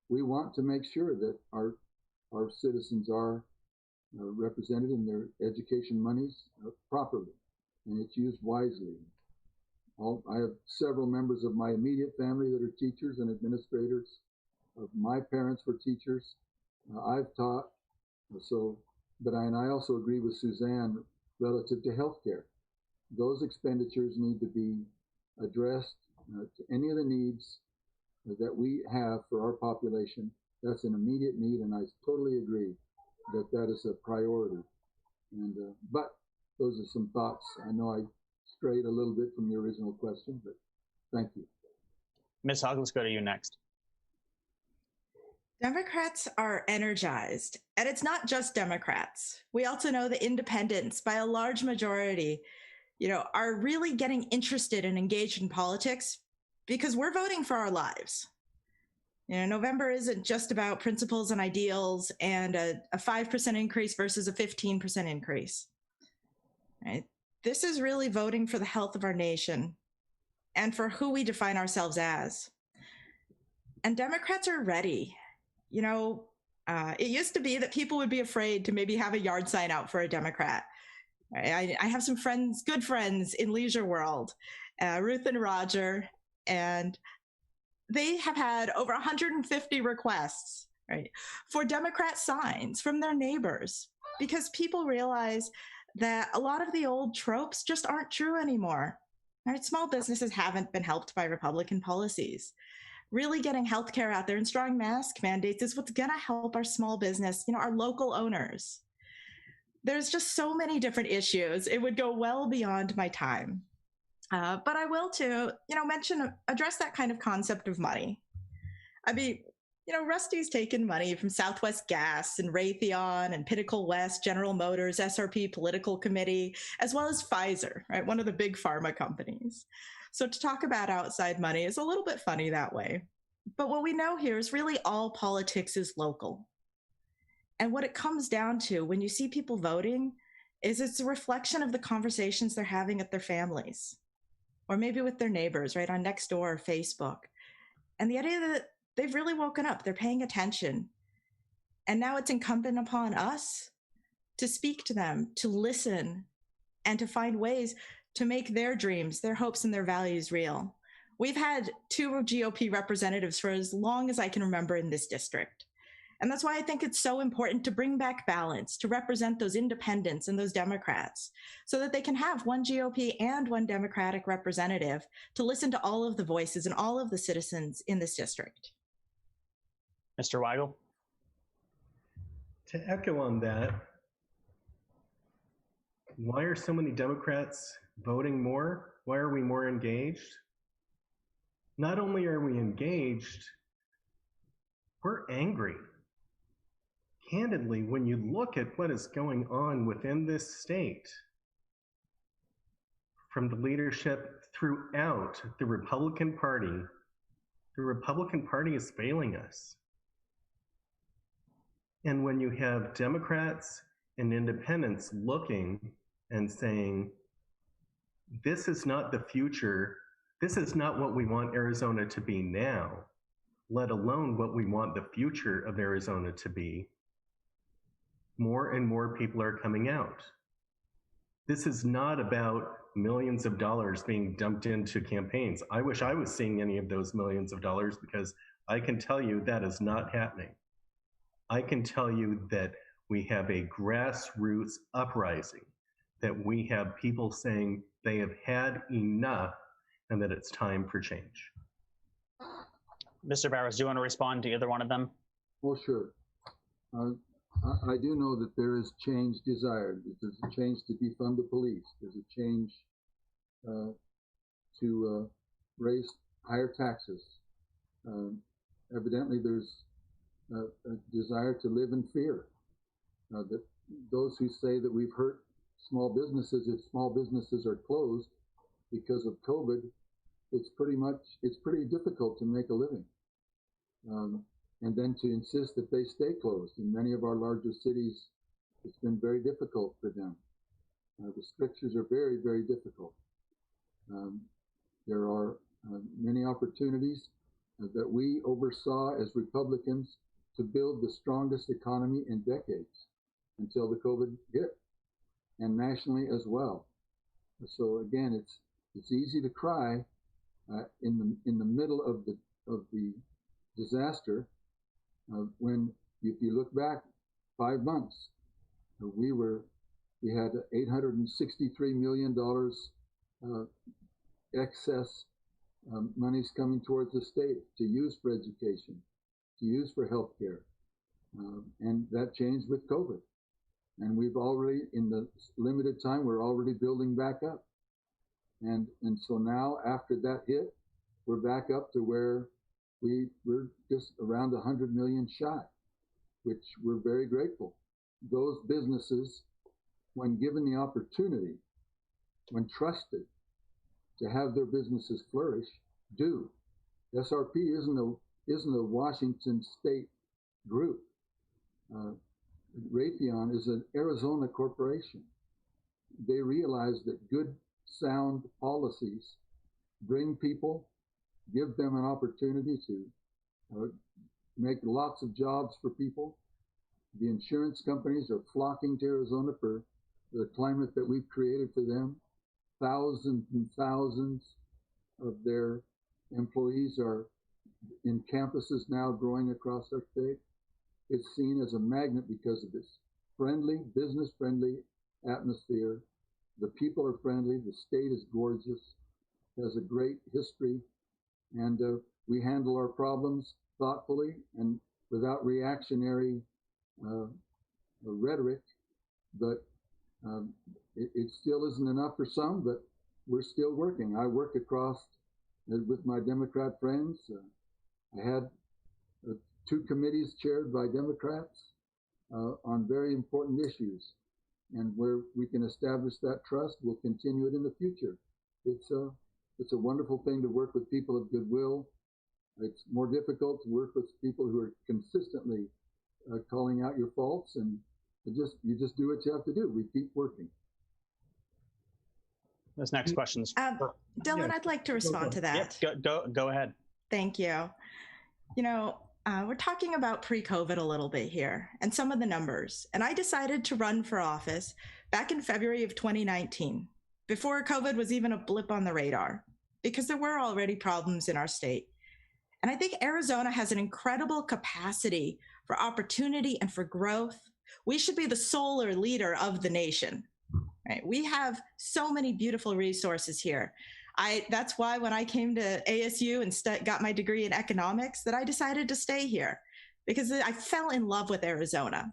We want to make sure that our citizens are represented in their education monies properly, and it's used wisely. I have several members of my immediate family that are teachers and administrators. My parents were teachers. I've taught. But I also agree with Suzanne relative to healthcare. Those expenditures need to be addressed to any of the needs that we have for our population. That's an immediate need, and I totally agree that is a priority. But those are some thoughts. I know I strayed a little bit from the original question, but thank you. Ms. Hug, let's go to you next. Democrats are energized, and it's not just Democrats. We also know that independents, by a large majority, are really getting interested and engaged in politics because we're voting for our lives. November isn't just about principles and ideals and a 5% increase versus a 15% increase. Right? this is really voting for the health of our nation and for who we define ourselves as. And Democrats are ready. You know, it used to be that people would be afraid to maybe have a yard sign out for a Democrat. I have some friends, good friends in Leisure World, Ruth and Roger, and they have had over 150 requests, right, for Democrat signs from their neighbors, because people realize that a lot of the old tropes just aren't true anymore. Right? Small businesses haven't been helped by Republican policies. Really getting healthcare out there and strong mask mandates is what's going to help our small business, you know, our local owners. There's just so many different issues. It would go well beyond my time. But I will too, you know, address that kind of concept of money. I mean, you know, Rusty's taken money from Southwest Gas and Raytheon and Pinnacle West, General Motors, SRP Political Committee, as well as Pfizer, right? One of the big pharma companies. So to talk about outside money is a little bit funny that way. But what we know here is really all politics is local. And what it comes down to when you see people voting is it's a reflection of the conversations they're having with their families, or maybe with their neighbors, right, on Nextdoor or Facebook. And the idea that they've really woken up, they're paying attention. And now it's incumbent upon us to speak to them, to listen, and to find ways to make their dreams, their hopes, and their values real. We've had 2 GOP representatives for as long as I can remember in this district. And that's why I think it's so important to bring back balance, to represent those independents and those Democrats, so that they can have 1 GOP and 1 Democratic representative to listen to all of the voices and all of the citizens in this district. Mr. Weigel? To echo on that, why are so many Democrats voting more? Why are we more engaged? Not only are we engaged, we're angry. Candidly, when you look at what is going on within this state, from the leadership throughout the Republican Party is failing us. And when you have Democrats and independents looking and saying, this is not the future, this is not what we want Arizona to be now, let alone what we want the future of Arizona to be, more and more people are coming out. This is not about millions of dollars being dumped into campaigns. I wish I was seeing any of those millions of dollars, because I can tell you that is not happening. I can tell you that we have a grassroots uprising, that we have people saying they have had enough and that it's time for change. Mr. Bowers, do you want to respond to either one of them? Well, sure. I do know that there is change desired. There's a change to defund the police. There's a change to raise higher taxes. Evidently, there's a desire to live in fear. That those who say that we've hurt small businesses, if small businesses are closed because of COVID, it's pretty difficult to make a living. And then to insist that they stay closed. In many of our larger cities, it's been very difficult for them. The strictures are very, very difficult. There are many opportunities that we oversaw as Republicans to build the strongest economy in decades until the COVID hit, and nationally as well. So again, it's easy to cry in the middle of the disaster. When if you look back 5 months, we had $863 million excess monies coming towards the state to use for education, to use for healthcare, and that changed with COVID. And we've already, in the limited time, we're already building back up. And so now, after that hit, we're back up to where we're just around 100 million shy, which we're very grateful. Those businesses, when given the opportunity, when trusted to have their businesses flourish, do. SRP isn't a Washington state group. Raytheon is an Arizona corporation. they realize that good, sound policies bring people, give them an opportunity to make lots of jobs for people. The insurance companies are flocking to Arizona for the climate that we've created for them. Thousands and thousands of their employees are in campuses now growing across our state. It's seen as a magnet because of this friendly, business-friendly atmosphere. The people are friendly. The state is gorgeous, has a great history, and we handle our problems thoughtfully and without reactionary rhetoric. But it still isn't enough for some, but we're still working. I work across with my Democrat friends. I had 2 committees chaired by Democrats on very important issues. And where we can establish that trust, we'll continue it in the future. It's a wonderful thing to work with people of goodwill. It's more difficult to work with people who are consistently calling out your faults, and you just do what you have to do. We keep working. This next question's Dillon, yeah. I'd like to respond to that. Yep, go ahead. Thank you. You know, we're talking about pre-COVID a little bit here and some of the numbers. And I decided to run for office back in February of 2019, before COVID was even a blip on the radar, because there were already problems in our state. And I think Arizona has an incredible capacity for opportunity and for growth. We should be the solar leader of the nation. Right? We have so many beautiful resources here. That's why when I came to ASU and got my degree in economics, that I decided to stay here, because I fell in love with Arizona.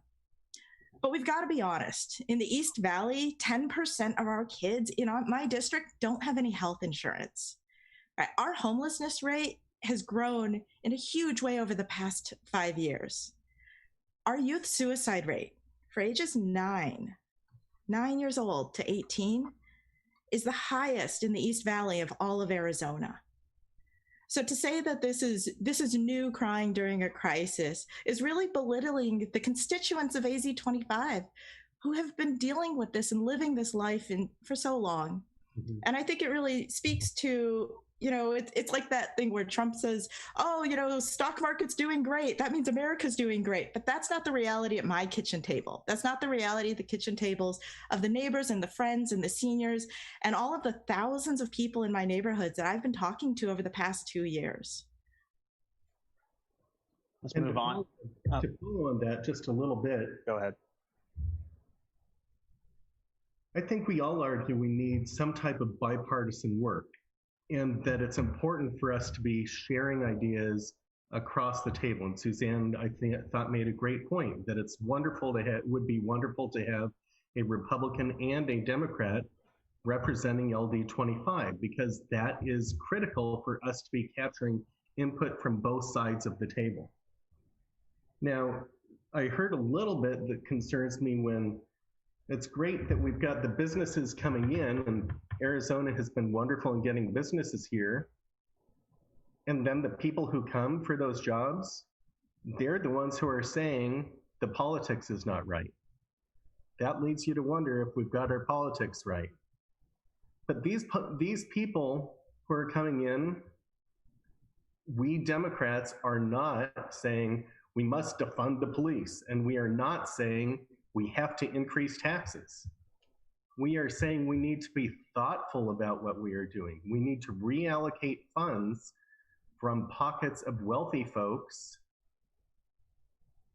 But we've got to be honest. In the East Valley, 10% of our kids in my district don't have any health insurance. Right? Our homelessness rate has grown in a huge way over the past 5 years. Our youth suicide rate for ages 9 years old to 18 is the highest in the East Valley of all of Arizona. So to say that this is new crying during a crisis is really belittling the constituents of AZ25 who have been dealing with this and living this life for so long. Mm-hmm. And I think it really speaks to, you know, it's like that thing where Trump says, oh, you know, stock market's doing great. That means America's doing great. But that's not the reality at my kitchen table. That's not the reality of the kitchen tables of the neighbors and the friends and the seniors and all of the thousands of people in my neighborhoods that I've been talking to over the past 2 years. Let's move on. To follow on that just a little bit. Go ahead. I think we all argue we need some type of bipartisan work, and that it's important for us to be sharing ideas across the table. And Suzanne, I thought made a great point that it's wonderful would be wonderful to have a Republican and a Democrat representing LD25, because that is critical for us to be capturing input from both sides of the table. Now, I heard a little bit that concerns me when it's great that we've got the businesses coming in, and Arizona has been wonderful in getting businesses here. And then the people who come for those jobs, they're the ones who are saying the politics is not right. That leads you to wonder if we've got our politics right. But these people who are coming in, we Democrats are not saying we must defund the police, and we are not saying we have to increase taxes. We are saying we need to be thoughtful about what we are doing. We need to reallocate funds from pockets of wealthy folks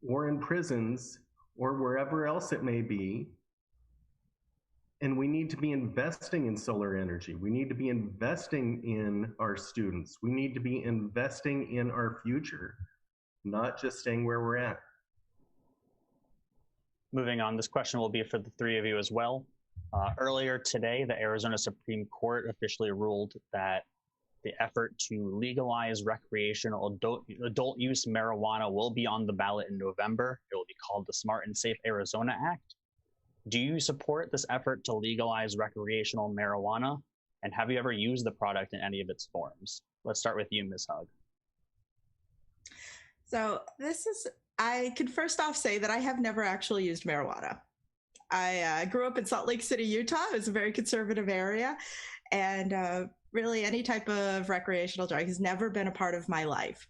or in prisons or wherever else it may be. And we need to be investing in solar energy. We need to be investing in our students. We need to be investing in our future, not just staying where we're at. Moving on, this question will be for the three of you as well. Earlier today, the Arizona Supreme Court officially ruled that the effort to legalize recreational adult use marijuana will be on the ballot in November. It will be called the Smart and Safe Arizona Act. Do you support this effort to legalize recreational marijuana? And have you ever used the product in any of its forms? Let's start with you, Ms. Hug. So I could first off say that I have never actually used marijuana. I grew up in Salt Lake City, Utah. It's a very conservative area. And really, any type of recreational drug has never been a part of my life.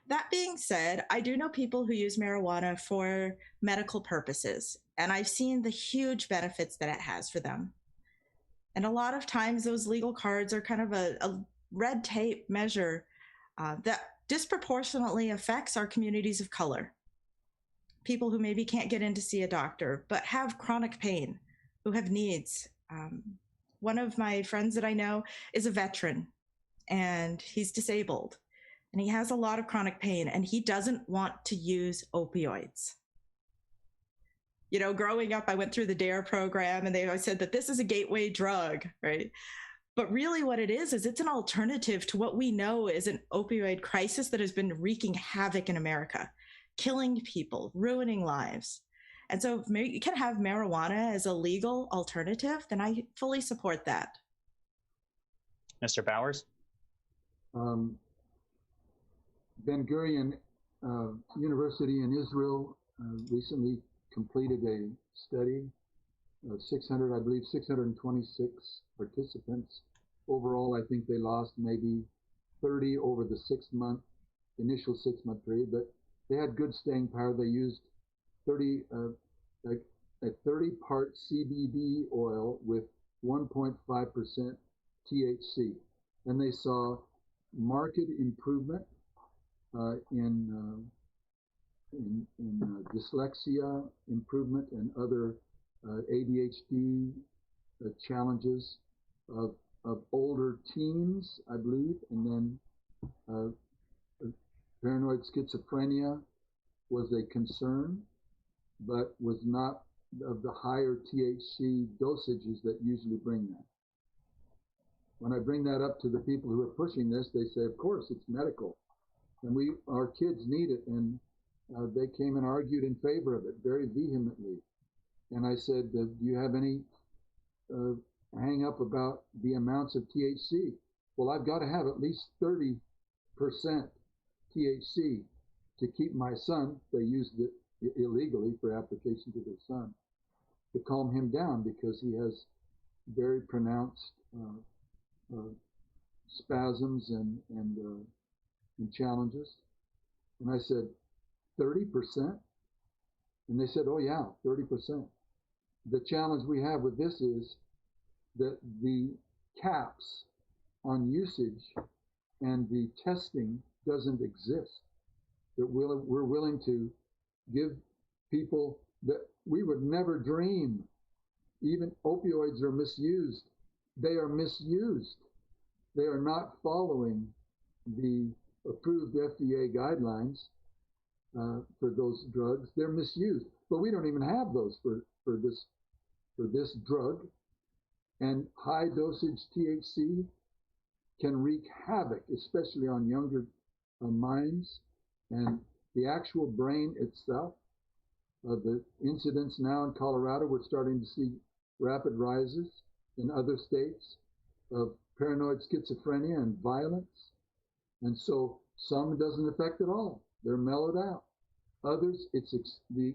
That being said, I do know people who use marijuana for medical purposes, and I've seen the huge benefits that it has for them. And a lot of times, those legal cards are kind of a red tape measure that disproportionately affects our communities of color. People who maybe can't get in to see a doctor, but have chronic pain, who have needs. One of my friends that I know is a veteran, and he's disabled. And he has a lot of chronic pain, and he doesn't want to use opioids. You know, growing up, I went through the DARE program, and they always said that this is a gateway drug, right? But really what it is it's an alternative to what we know is an opioid crisis that has been wreaking havoc in America, killing people, ruining lives. And so if you can have marijuana as a legal alternative, then I fully support that. Mr. Bowers? Ben Gurion University in Israel recently completed a study of 600, I believe 626 participants. Overall, I think they lost maybe 30 over the initial 6 month period, but they had good staying power. They used a 30-part CBD oil with 1.5% THC, and they saw marked improvement in dyslexia, improvement in other ADHD challenges of older teens, I believe, and then paranoid schizophrenia was a concern, but was not of the higher THC dosages that usually bring that. When I bring that up to the people who are pushing this, they say, of course, it's medical. And our kids need it. And they came and argued in favor of it very vehemently. And I said, do you have any hang up about the amounts of THC? Well, I've got to have at least 30% THC to keep my son, they used it illegally for application to their son, to calm him down because he has very pronounced spasms and challenges. And I said, 30%? And they said, oh yeah, 30%. The challenge we have with this is that the caps on usage and the testing doesn't exist. That we're willing to give people that we would never dream. Even opioids are misused. They are misused. They are not following the approved FDA guidelines for those drugs. They're misused, but we don't even have those for this drug. And high dosage THC can wreak havoc, especially on younger minds, and the actual brain itself. The incidents now in Colorado, we're starting to see rapid rises in other states of paranoid schizophrenia and violence. And so some it doesn't affect at all. They're mellowed out. Others, it's the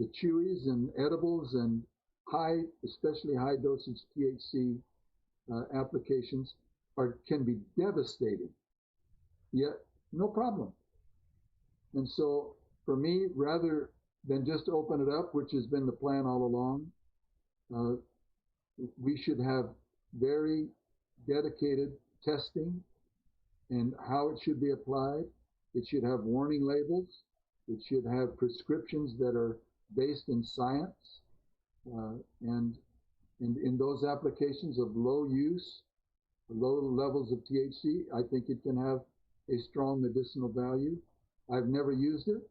chewies and edibles and especially high dosage THC applications can be devastating, yet no problem. And so for me, rather than just open it up, which has been the plan all along, we should have very dedicated testing and how it should be applied. It should have warning labels. It should have prescriptions that are based in science. And in those applications of low use, low levels of THC, I think it can have a strong medicinal value. I've never used it.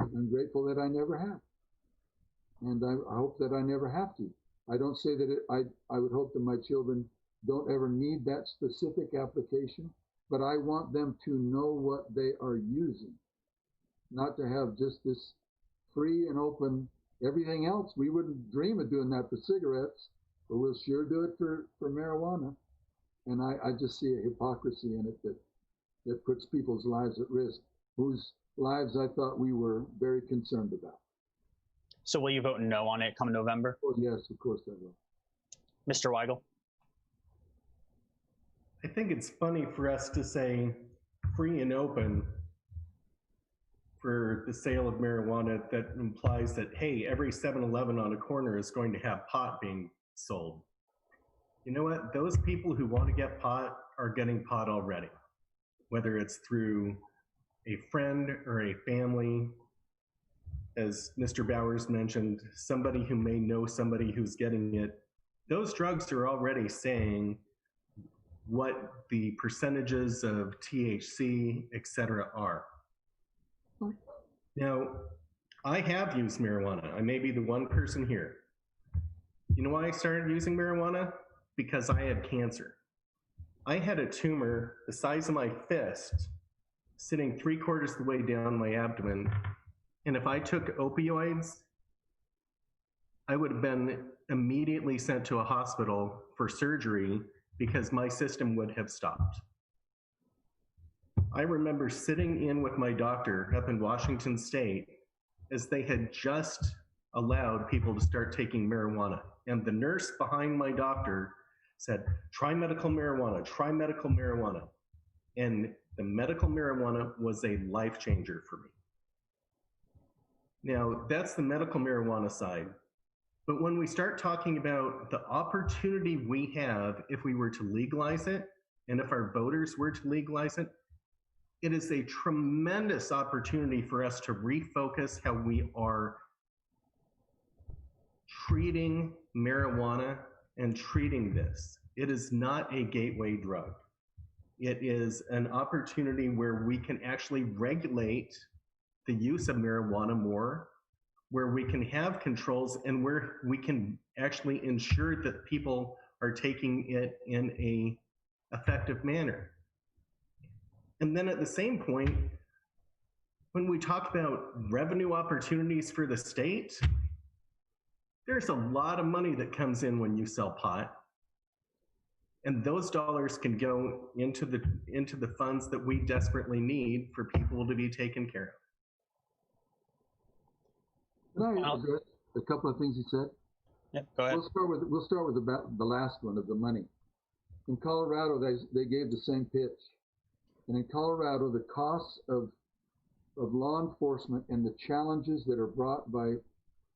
I'm grateful that I never have. And I hope that I never have to. I don't say that I would hope that my children don't ever need that specific application, but I want them to know what they are using, not to have just this free and open everything else. We wouldn't dream of doing that for cigarettes, but we'll sure do it for marijuana. And I just see a hypocrisy in it that puts people's lives at risk, whose lives I thought we were very concerned about. So will you vote no on it come November? Oh, yes, of course I will. Mr. Weigel? I think it's funny for us to say free and open for the sale of marijuana that implies that, hey, every 7-Eleven on a corner is going to have pot being sold. You know what? Those people who want to get pot are getting pot already, whether it's through a friend or a family. As Mr. Bowers mentioned, somebody who may know somebody who's getting it. Those drugs are already saying what the percentages of THC, et cetera, are. Now, I have used marijuana. I may be the one person here. You know why I started using marijuana? Because I had cancer. I had a tumor the size of my fist sitting 3/4 of the way down my abdomen. And if I took opioids, I would have been immediately sent to a hospital for surgery because my system would have stopped. I remember sitting in with my doctor up in Washington State as they had just allowed people to start taking marijuana. And the nurse behind my doctor said, try medical marijuana, try medical marijuana. And the medical marijuana was a life changer for me. Now, that's the medical marijuana side. But when we start talking about the opportunity we have if we were to legalize it, and if our voters were to legalize it, it is a tremendous opportunity for us to refocus how we are treating marijuana and treating this. It is not a gateway drug. It is an opportunity where we can actually regulate the use of marijuana more, where we can have controls and where we can actually ensure that people are taking it in a effective manner. And then at the same point, when we talk about revenue opportunities for the state, there's a lot of money that comes in when you sell pot. And those dollars can go into the funds that we desperately need for people to be taken care of. Can I address a couple of things he said? Yep, go ahead. We'll start with the last one of the money. In Colorado, they gave the same pitch. And in Colorado, the costs of law enforcement and the challenges that are brought by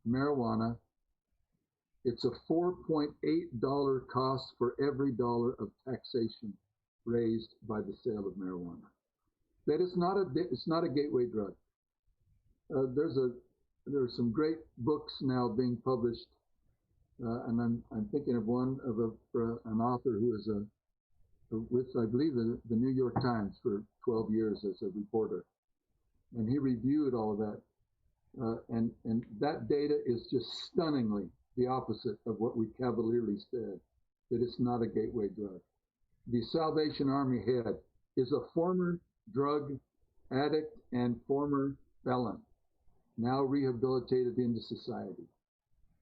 marijuana, it's a $4.8 cost for every dollar of taxation raised by the sale of marijuana. That is not a gateway drug. There's some great books now being published, and I'm thinking of one of an author who is with, I believe, the New York Times for 12 years as a reporter, and he reviewed all of that, and that data is just stunningly the opposite of what we cavalierly said, that it's not a gateway drug. The Salvation Army head is a former drug addict and former felon, now rehabilitated into society.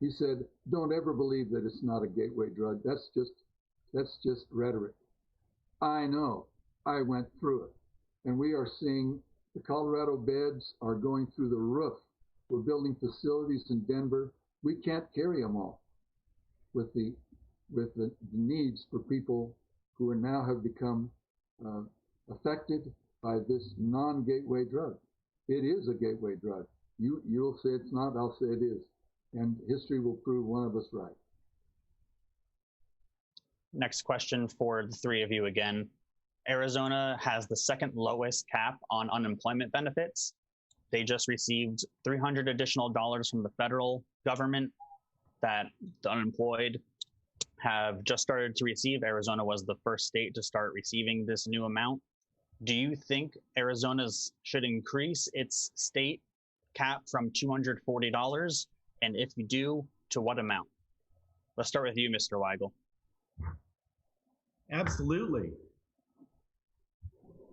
He said, don't ever believe that it's not a gateway drug. That's just rhetoric. I know, I went through it. And we are seeing the Colorado beds are going through the roof. We're building facilities in Denver. We can't carry them all with the needs for people who are now have become affected by this non-gateway drug. It is a gateway drug. You'll say it's not, I'll say it is. And history will prove one of us right. Next question for the three of you again. Arizona has the second lowest cap on unemployment benefits. They just received $300 additional from the federal government that the unemployed have just started to receive. Arizona was the first state to start receiving this new amount. Do you think Arizona should increase its state cap from $240? And if you do, to what amount? Let's start with you, Mr. Weigel. Absolutely.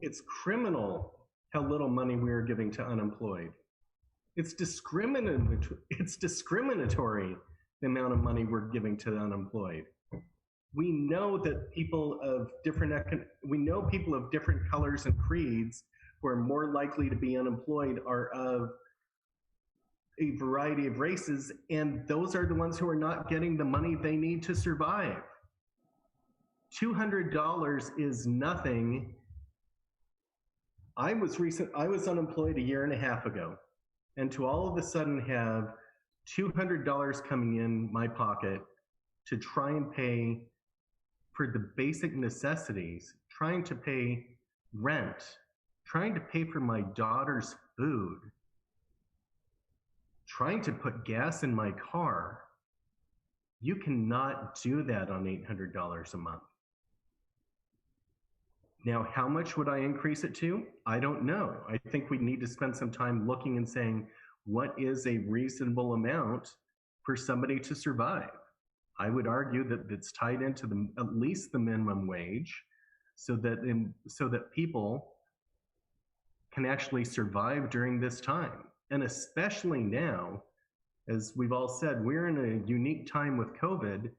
It's criminal how little money we are giving to unemployed. It's discriminatory the amount of money we're giving to the unemployed. We know that people of different colors and creeds who are more likely to be unemployed are of a variety of races, and those are the ones who are not getting the money they need to survive. $200 is nothing. I was unemployed a year and a half ago, and to all of a sudden have $200 coming in my pocket to try and pay for the basic necessities, trying to pay rent, trying to pay for my daughter's food, trying to put gas in my car. You cannot do that on $800 a month. Now, how much would I increase it to? I don't know. I think we need to spend some time looking and saying, what is a reasonable amount for somebody to survive? I would argue that it's tied into at least the minimum wage, so that people can actually survive during this time. And especially now, as we've all said, we're in a unique time with COVID,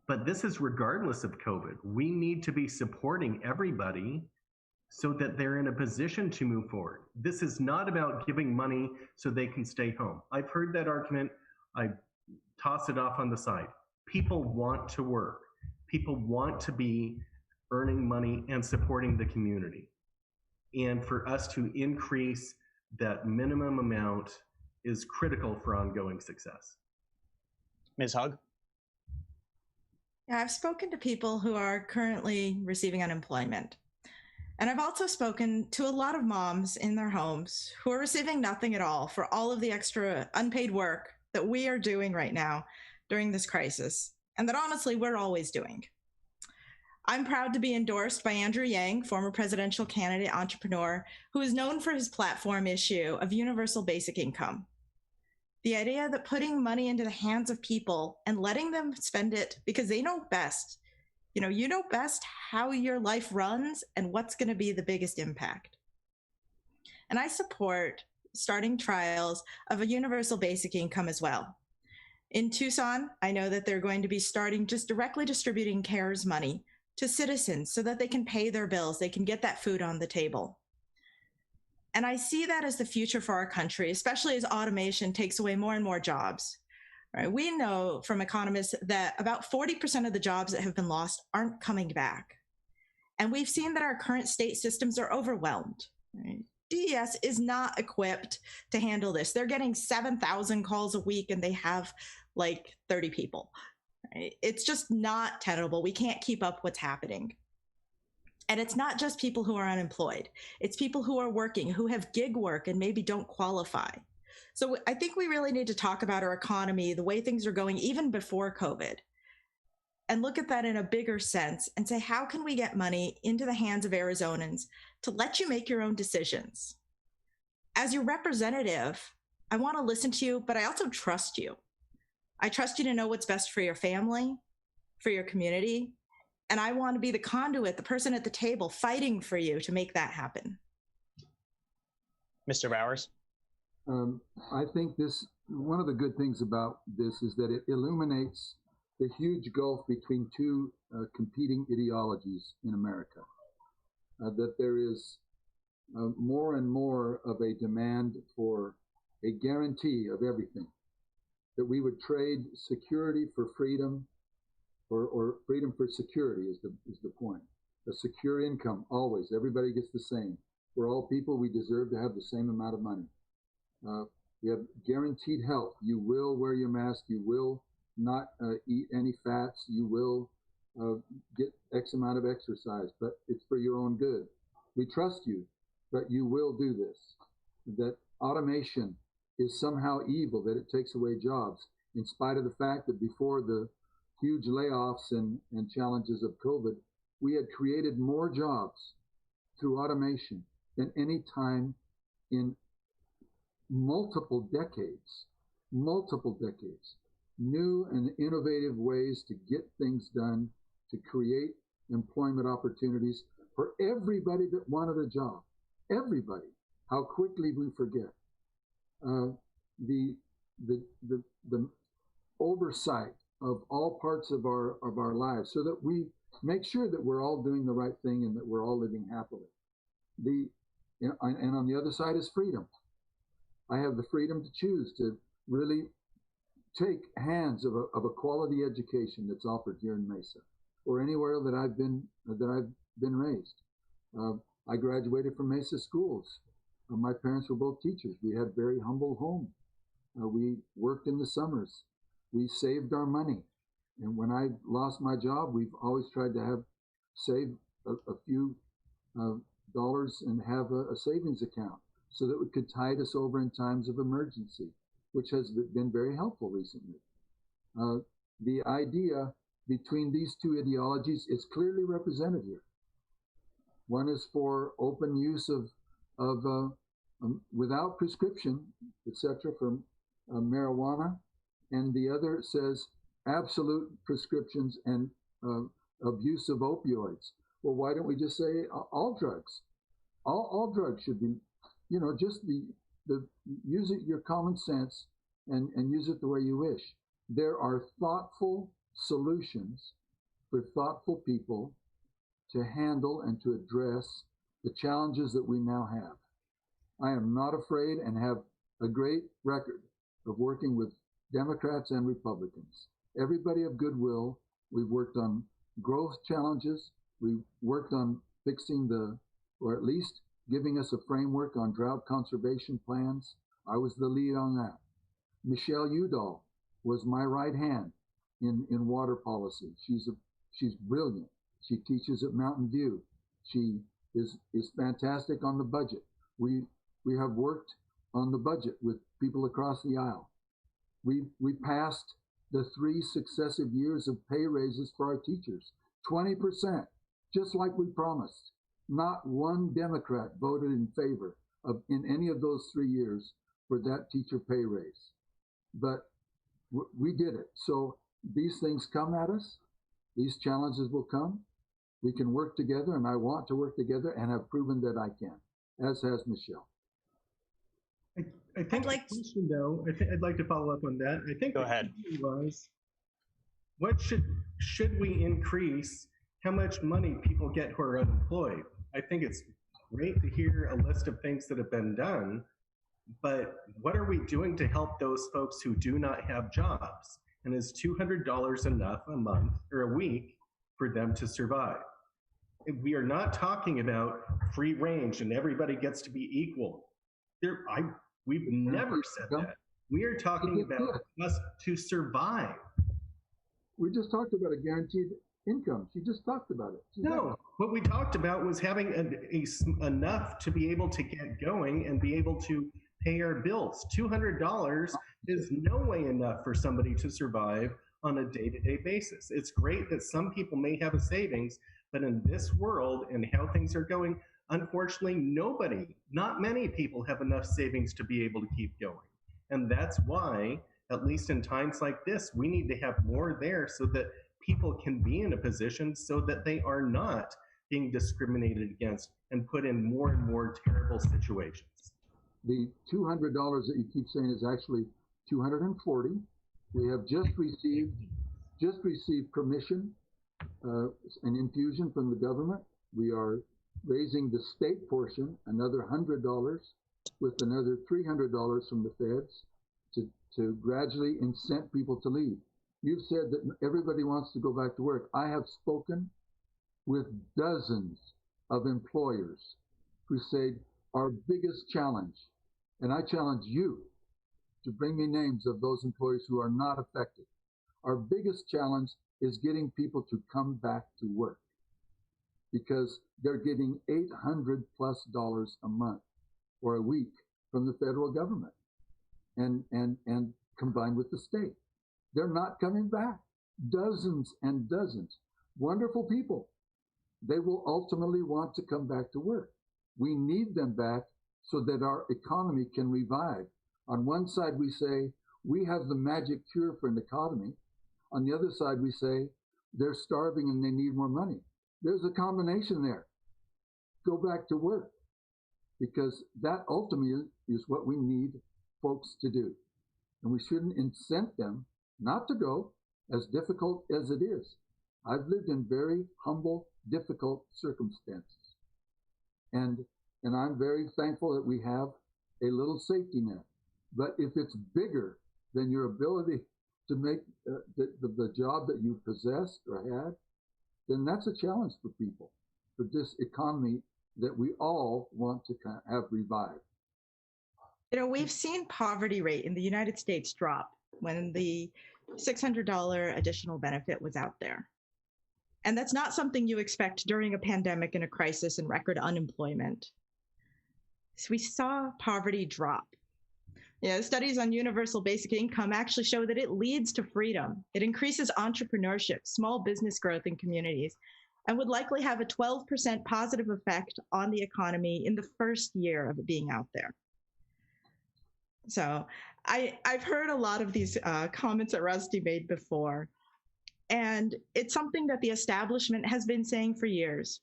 but this is regardless of COVID. We need to be supporting everybody so that they're in a position to move forward. This is not about giving money so they can stay home. I've heard that argument. I toss it off on the side. People want to work. People want to be earning money and supporting the community. And for us to increase that minimum amount is critical for ongoing success. Ms. Hug? Yeah, I've spoken to people who are currently receiving unemployment. And I've also spoken to a lot of moms in their homes who are receiving nothing at all for all of the extra unpaid work that we are doing right now during this crisis, and that honestly, we're always doing. I'm proud to be endorsed by Andrew Yang, former presidential candidate entrepreneur, who is known for his platform issue of universal basic income. The idea that putting money into the hands of people and letting them spend it because they know best, you know best how your life runs and what's going to be the biggest impact. And I support starting trials of a universal basic income as well. In Tucson, I know that they're going to be starting just directly distributing CARES money to citizens so that they can pay their bills, they can get that food on the table. And I see that as the future for our country, especially as automation takes away more and more jobs. Right? We know from economists that about 40% of the jobs that have been lost aren't coming back. And we've seen that our current state systems are overwhelmed. Right? DES is not equipped to handle this. They're getting 7,000 calls a week and they have like 30 people. Right? It's just not tenable. We can't keep up what's happening. And it's not just people who are unemployed. It's people who are working, who have gig work and maybe don't qualify. So I think we really need to talk about our economy, the way things are going even before COVID, and look at that in a bigger sense and say, how can we get money into the hands of Arizonans to let you make your own decisions? As your representative, I want to listen to you, but I also trust you. I trust you to know what's best for your family, for your community, and I want to be the conduit, the person at the table fighting for you to make that happen. Mr. Bowers? I think one of the good things about this is that it illuminates the huge gulf between two competing ideologies in America. That there is more and more of a demand for a guarantee of everything. That we would trade security for freedom, or freedom for security is the point. A secure income, always. Everybody gets the same. We're all people. We deserve to have the same amount of money. We have guaranteed health. You will wear your mask. You will not eat any fats. You will get X amount of exercise, but it's for your own good. We trust you, but you will do this. That automation is somehow evil, that it takes away jobs, in spite of the fact that before the huge layoffs and challenges of COVID, we had created more jobs through automation than any time in multiple decades. New and innovative ways to get things done, to create employment opportunities for everybody that wanted a job. Everybody. How quickly we forget. The oversight of all parts of our lives, so that we make sure that we're all doing the right thing and that we're all living happily. And on the other side is freedom. I have the freedom to choose to really take hands of a quality education that's offered here in Mesa or anywhere that I've been raised. I graduated from Mesa schools. My parents were both teachers. We had very humble home. We worked in the summers. We saved our money. And when I lost my job, we've always tried to save a few dollars and have a savings account so that it could tide us over in times of emergency, which has been very helpful recently. The idea between these two ideologies is clearly represented here. One is for open use of without prescription, etc., for marijuana, and the other says absolute prescriptions and abuse of opioids. Well, why don't we just say all drugs? All drugs should be, just use it your common sense and use it the way you wish. There are thoughtful solutions for thoughtful people to handle and to address the challenges that we now have. I am not afraid and have a great record of working with Democrats and Republicans. Everybody of goodwill. We've worked on growth challenges. We've worked on fixing or at least giving us a framework on drought conservation plans. I was the lead on that. Michelle Udall was my right hand in water policy. She's brilliant. She teaches at Mountain View. She is fantastic on the budget. We have worked on the budget with people across the aisle. We passed the 3 successive years of pay raises for our teachers, 20%, just like we promised. Not one Democrat voted in favor in any of those 3 years for that teacher pay raise. But we did it. So these things come at us. These challenges will come. We can work together, and I want to work together and have proven that I can, as has Michelle. I think the question, though, I'd like to follow up on that. I think Go ahead. The question was, what should we increase how much money people get who are unemployed? I think it's great to hear a list of things that have been done, but what are we doing to help those folks who do not have jobs? And is $200 enough a month or a week for them to survive? We are not talking about free range and everybody gets to be equal. We've never said that. We are talking about us to survive. We just talked about a guaranteed income. She just talked about it. No, what we talked about was having enough to be able to get going and be able to pay our bills. $200 is no way enough for somebody to survive on a day-to-day basis. It's great that some people may have a savings, but in this world and how things are going, unfortunately, not many people have enough savings to be able to keep going. And that's why, at least in times like this, we need to have more there so that people can be in a position so that they are not being discriminated against and put in more and more terrible situations. The $200 that you keep saying is actually $240. We have just received permission, an infusion from the government. We are raising the state portion another $100 with another $300 from the feds to gradually incent people to leave. You've said that everybody wants to go back to work. I have spoken with dozens of employers who say our biggest challenge, and I challenge you to bring me names of those employers who are not affected. Our biggest challenge is getting people to come back to work because they're getting $800+ a month or a week from the federal government and combined with the state. They're not coming back. Dozens and dozens. Wonderful people. They will ultimately want to come back to work. We need them back so that our economy can revive. On one side, we say, we have the magic cure for an economy. On the other side, we say, they're starving and they need more money. There's a combination there. Go back to work, because that ultimately is what we need folks to do. And we shouldn't incent them not to go, as difficult as it is. I've lived in very humble, difficult circumstances. And I'm very thankful that we have a little safety net. But if it's bigger than your ability to make the job that you possessed or had, then that's a challenge for people, for this economy that we all want to have revived. You know, we've seen poverty rate in the United States drop when the $600 additional benefit was out there. And that's not something you expect during a pandemic and a crisis and record unemployment. So we saw poverty drop. You know, studies on universal basic income actually show that it leads to freedom. It increases entrepreneurship, small business growth in communities, and would likely have a 12% positive effect on the economy in the first year of it being out there. So I've heard a lot of these comments that Rusty made before, and it's something that the establishment has been saying for years,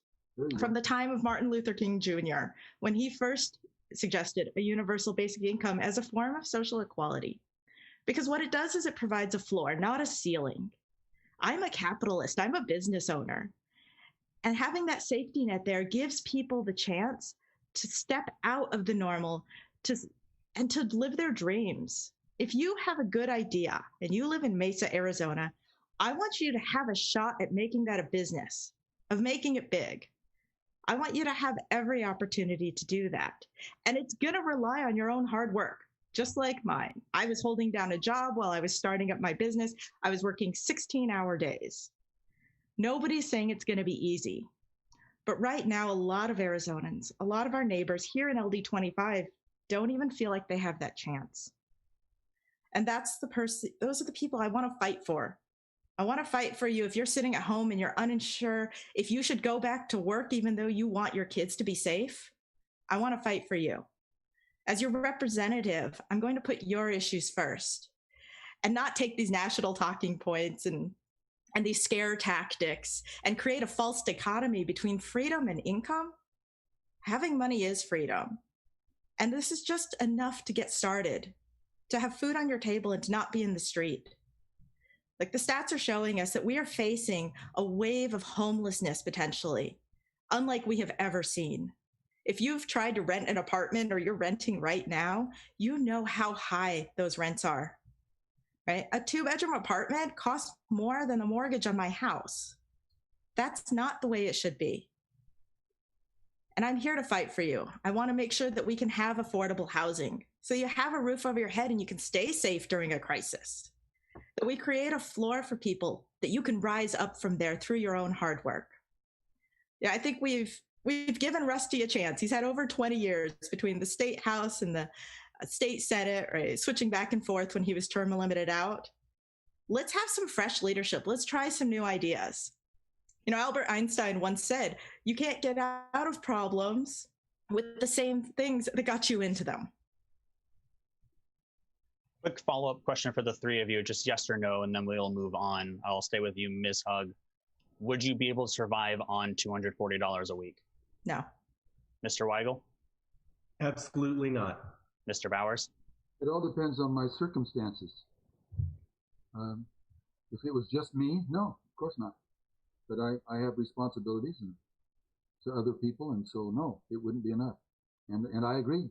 from the time of Martin Luther King Jr., when he first suggested a universal basic income as a form of social equality. Because what it does is it provides a floor, not a ceiling. I'm a capitalist, I'm a business owner. And having that safety net there gives people the chance to step out of the normal and to live their dreams. If you have a good idea and you live in Mesa, Arizona, I want you to have a shot at making that a business, of making it big. I want you to have every opportunity to do that. And it's going to rely on your own hard work, just like mine. I was holding down a job while I was starting up my business. I was working 16-hour days. Nobody's saying it's going to be easy. But right now, a lot of Arizonans, a lot of our neighbors here in LD25 don't even feel like they have that chance. And those are the people I want to fight for. I want to fight for you if you're sitting at home and you're unsure if you should go back to work even though you want your kids to be safe. I want to fight for you. As your representative, I'm going to put your issues first and not take these national talking points and these scare tactics and create a false dichotomy between freedom and income. Having money is freedom. And this is just enough to get started, to have food on your table and to not be in the street. Like, the stats are showing us that we are facing a wave of homelessness potentially, unlike we have ever seen. If you've tried to rent an apartment or you're renting right now, you know how high those rents are, right? A 2-bedroom apartment costs more than the mortgage on my house. That's not the way it should be. And I'm here to fight for you. I want to make sure that we can have affordable housing, so you have a roof over your head and you can stay safe during a crisis. That we create a floor for people that you can rise up from there through your own hard work. Yeah, I think we've given Rusty a chance. He's had over 20 years between the state house and the state senate, right, switching back and forth when he was term limited out. Let's have some fresh leadership. Let's try some new ideas. You know, Albert Einstein once said, you can't get out of problems with the same things that got you into them. Quick follow-up question for the three of you, just yes or no, and then we'll move on. I'll stay with you, Ms. Hug. Would you be able to survive on $240 a week? No. Mr. Weigel? Absolutely not. Mr. Bowers? It all depends on my circumstances. If it was just me, no, of course not. But I have responsibilities to other people, and so no, it wouldn't be enough. And I agree.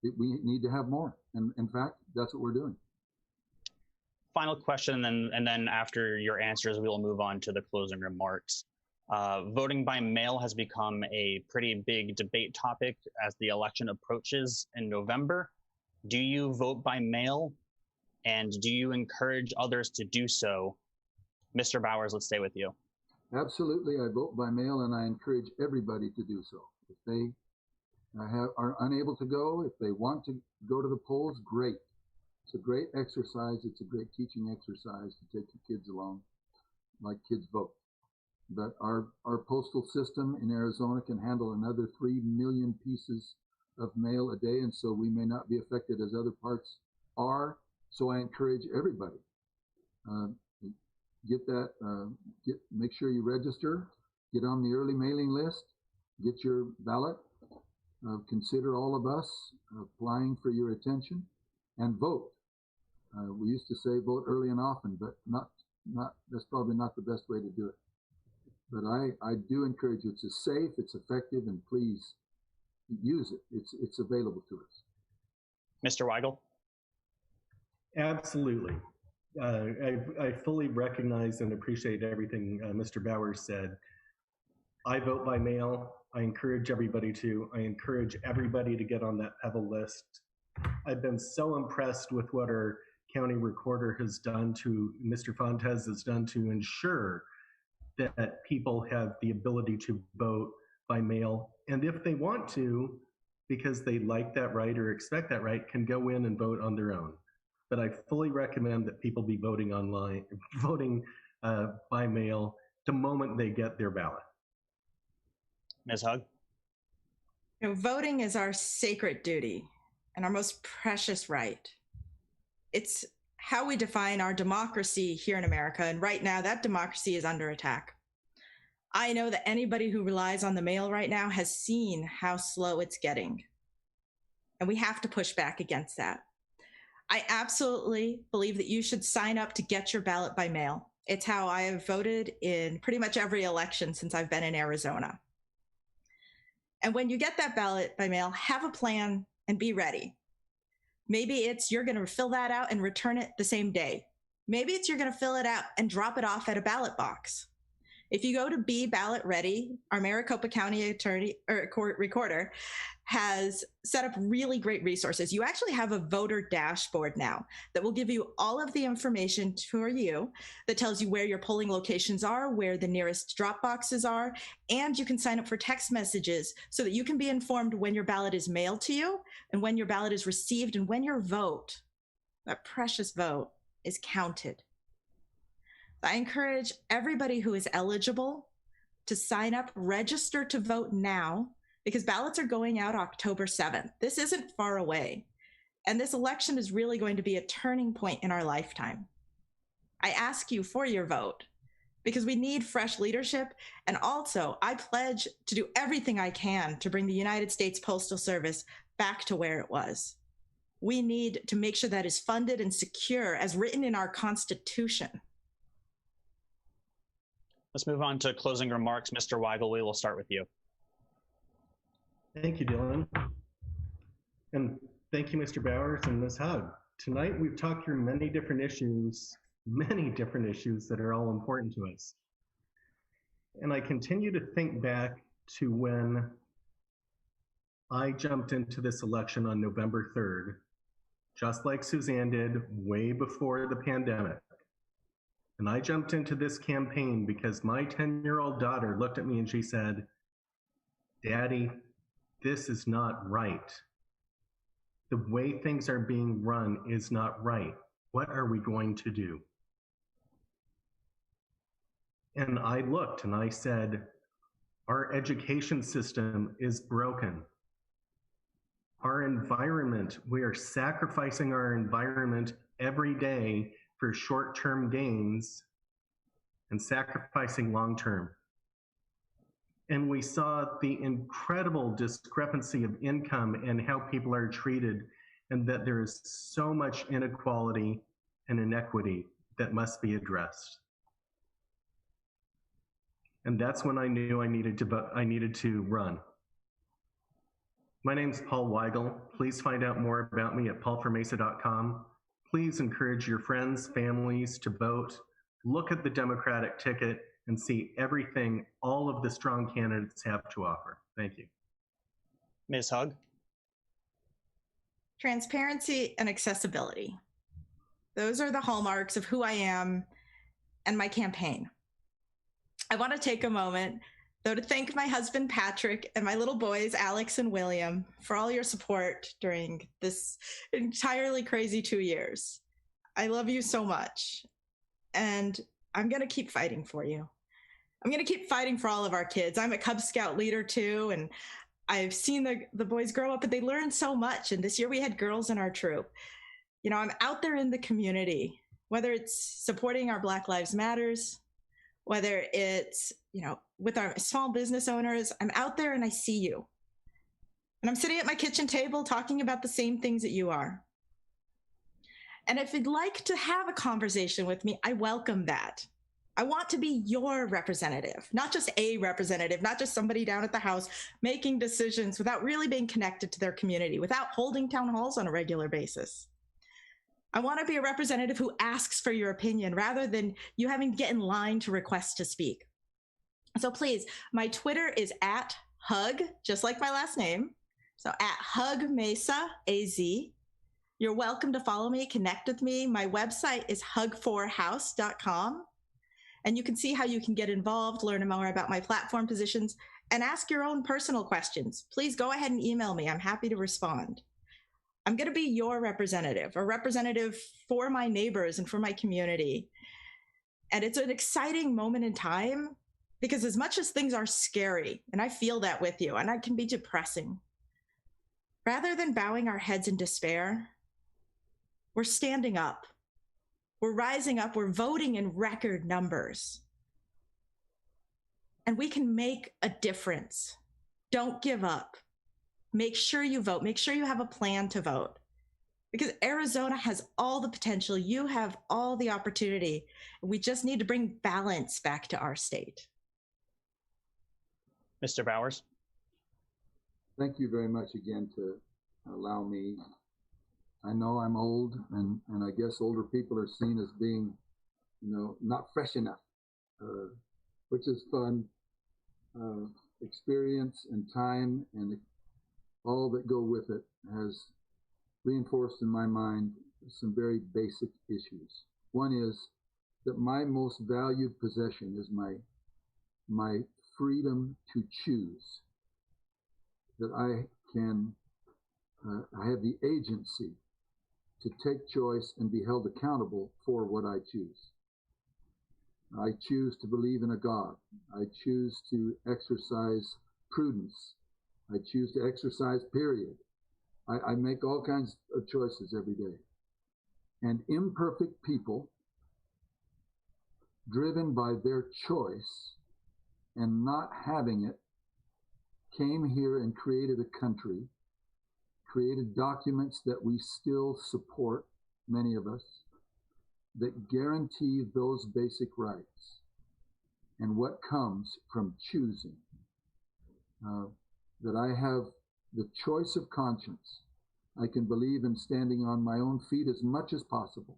We need to have more. And in fact, that's what we're doing. Final question, and then after your answers, we will move on to the closing remarks. Voting by mail has become a pretty big debate topic as the election approaches in November. Do you vote by mail? And do you encourage others to do so? Mr. Bowers, let's stay with you. Absolutely, I vote by mail, and I encourage everybody to do so. If they are unable to go, if they want to go to the polls, great. It's a great exercise. It's a great teaching exercise to take your kids along, like Kids Vote. But our postal system in Arizona can handle another 3 million pieces of mail a day, and so we may not be affected as other parts are. So I encourage everybody, make sure you register, get on the early mailing list, get your ballot, consider all of us applying for your attention, and vote. We used to say vote early and often, but that's probably not the best way to do it. But I do encourage you. It's safe, it's effective, and please use it. It's available to us. Mr. Weigel? Absolutely. I fully recognize and appreciate everything Mr. Bowers said. I vote by mail. I encourage everybody to. I encourage everybody to get on that Pebble list. I've been so impressed with what our county recorder has done to, Mr. Fontes has done to ensure that people have the ability to vote by mail. And if they want to, because they like that right or expect that right, can go in and vote on their own. But I fully recommend that people be voting online, voting by mail the moment they get their ballot. Ms. Hug? You know, voting is our sacred duty and our most precious right. It's how we define our democracy here in America, and right now that democracy is under attack. I know that anybody who relies on the mail right now has seen how slow it's getting, and we have to push back against that. I absolutely believe that you should sign up to get your ballot by mail. It's how I have voted in pretty much every election since I've been in Arizona. And when you get that ballot by mail, have a plan and be ready. Maybe it's you're going to fill that out and return it the same day. Maybe it's you're going to fill it out and drop it off at a ballot box. If you go to Be Ballot Ready, our Maricopa County attorney or court recorder has set up really great resources. You actually have a voter dashboard now that will give you all of the information for you that tells you where your polling locations are, where the nearest drop boxes are, and you can sign up for text messages so that you can be informed when your ballot is mailed to you and when your ballot is received and when your vote, that precious vote, is counted. I encourage everybody who is eligible to sign up, register to vote now, because ballots are going out October 7th. This isn't far away. And this election is really going to be a turning point in our lifetime. I ask you for your vote because we need fresh leadership. And also, I pledge to do everything I can to bring the United States Postal Service back to where it was. We need to make sure that is funded and secure as written in our Constitution. Let's move on to closing remarks. Mr. Weigel, we will start with you. Thank you, Dillon. And thank you, Mr. Bowers and Ms. Hug. Tonight, we've talked through many different issues that are all important to us. And I continue to think back to when I jumped into this election on November 3rd, just like Suzanne did way before the pandemic. And I jumped into this campaign because my 10-year-old daughter looked at me and she said, "Daddy, this is not right. The way things are being run is not right. What are we going to do?" And I looked and I said, our education system is broken. Our environment, we are sacrificing our environment every day for short-term gains and sacrificing long-term. And we saw the incredible discrepancy of income and how people are treated, and that there is so much inequality and inequity that must be addressed. And that's when I knew I needed to run. My name's Paul Weigel. Please find out more about me at paulformesa.com. Please encourage your friends, families to vote. Look at the Democratic ticket and see everything all of the strong candidates have to offer. Thank you. Ms. Hug? Transparency and accessibility. Those are the hallmarks of who I am and my campaign. I want to take a moment, though, to thank my husband, Patrick, and my little boys, Alex and William, for all your support during this entirely crazy 2 years. I love you so much. And I'm going to keep fighting for you. I'm going to keep fighting for all of our kids. I'm a Cub Scout leader too, and I've seen the boys grow up, but they learn so much. And this year we had girls in our troop. You know, I'm out there in the community, whether it's supporting our Black Lives Matters, whether it's, you know, with our small business owners. I'm out there and I see you. And I'm sitting at my kitchen table talking about the same things that you are. And if you'd like to have a conversation with me, I welcome that. I want to be your representative, not just a representative, not just somebody down at the house making decisions without really being connected to their community, without holding town halls on a regular basis. I want to be a representative who asks for your opinion rather than you having to get in line to request to speak. So please, my Twitter is @Hug, just like my last name. So @HugMesa, AZ. You're welcome to follow me, connect with me. My website is hug4house.com. And you can see how you can get involved, learn more about my platform positions, and ask your own personal questions. Please go ahead and email me. I'm happy to respond. I'm going to be your representative, a representative for my neighbors and for my community. And it's an exciting moment in time because as much as things are scary, and I feel that with you, and it can be depressing, rather than bowing our heads in despair, we're standing up. We're rising up. We're voting in record numbers. And we can make a difference. Don't give up. Make sure you vote. Make sure you have a plan to vote. Because Arizona has all the potential. You have all the opportunity. We just need to bring balance back to our state. Mr. Bowers. Thank you very much again to allow me. I know I'm old, and I guess older people are seen as being, not fresh enough, which is fun. Experience and time and all that go with it has reinforced in my mind some very basic issues. One is that my most valued possession is my freedom to choose, that I have the agency to take choice and be held accountable for what I choose. I choose to believe in a God. I choose to exercise prudence. I choose to exercise, period. I make all kinds of choices every day. And imperfect people, driven by their choice and not having it, came here and created a country, created documents that we still support, many of us, that guarantee those basic rights and what comes from choosing. That I have the choice of conscience. I can believe in standing on my own feet as much as possible,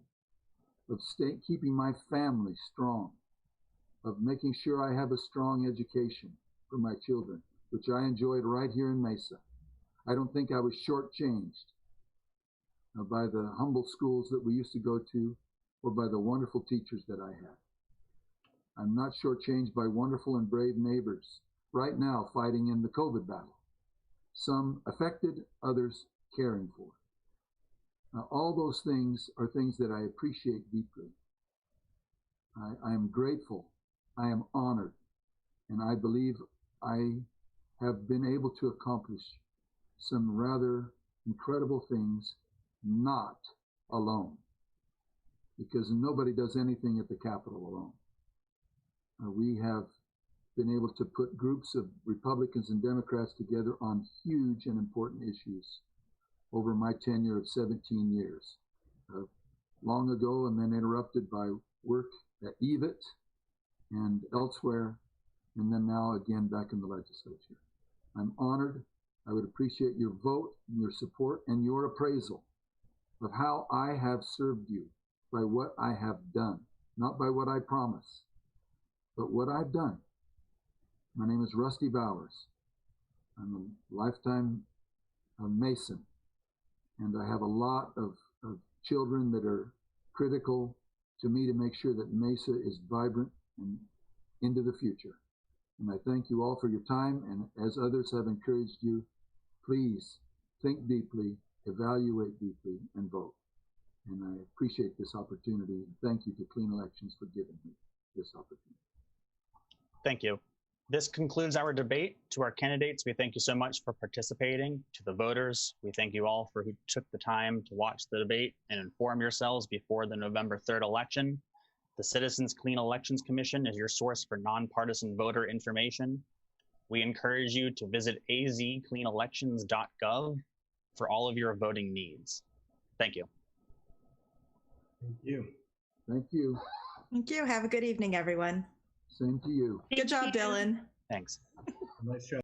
of keeping my family strong, of making sure I have a strong education for my children, which I enjoyed right here in Mesa. I don't think I was shortchanged by the humble schools that we used to go to or by the wonderful teachers that I had. I'm not shortchanged by wonderful and brave neighbors right now fighting in the COVID battle. Some affected, others caring for. Now, all those things are things that I appreciate deeply. I am grateful, I am honored, and I believe I have been able to accomplish some rather incredible things, not alone, because nobody does anything at the Capitol alone. We have been able to put groups of Republicans and Democrats together on huge and important issues over my tenure of 17 years. Long ago, and then interrupted by work at EVIT and elsewhere, and then now again back in the legislature. I'm honored. I would appreciate your vote, and your support, and your appraisal of how I have served you by what I have done, not by what I promise, but what I've done. My name is Rusty Bowers. I'm a lifetime Mason, and I have a lot of children that are critical to me to make sure that Mesa is vibrant and into the future. And I thank you all for your time, and as others have encouraged you, please think deeply, evaluate deeply, and vote. And I appreciate this opportunity. Thank you to Clean Elections for giving me this opportunity. Thank you. This concludes our debate. To our candidates, we thank you so much for participating. To the voters, we thank you all for who took the time to watch the debate and inform yourselves before the November 3rd election. The Citizens Clean Elections Commission is your source for nonpartisan voter information. We encourage you to visit azcleanelections.gov for all of your voting needs. Thank you. Thank you. Thank you. Thank you. Have a good evening, everyone. Same to you. Good job, Dillon. Thanks. Nice job.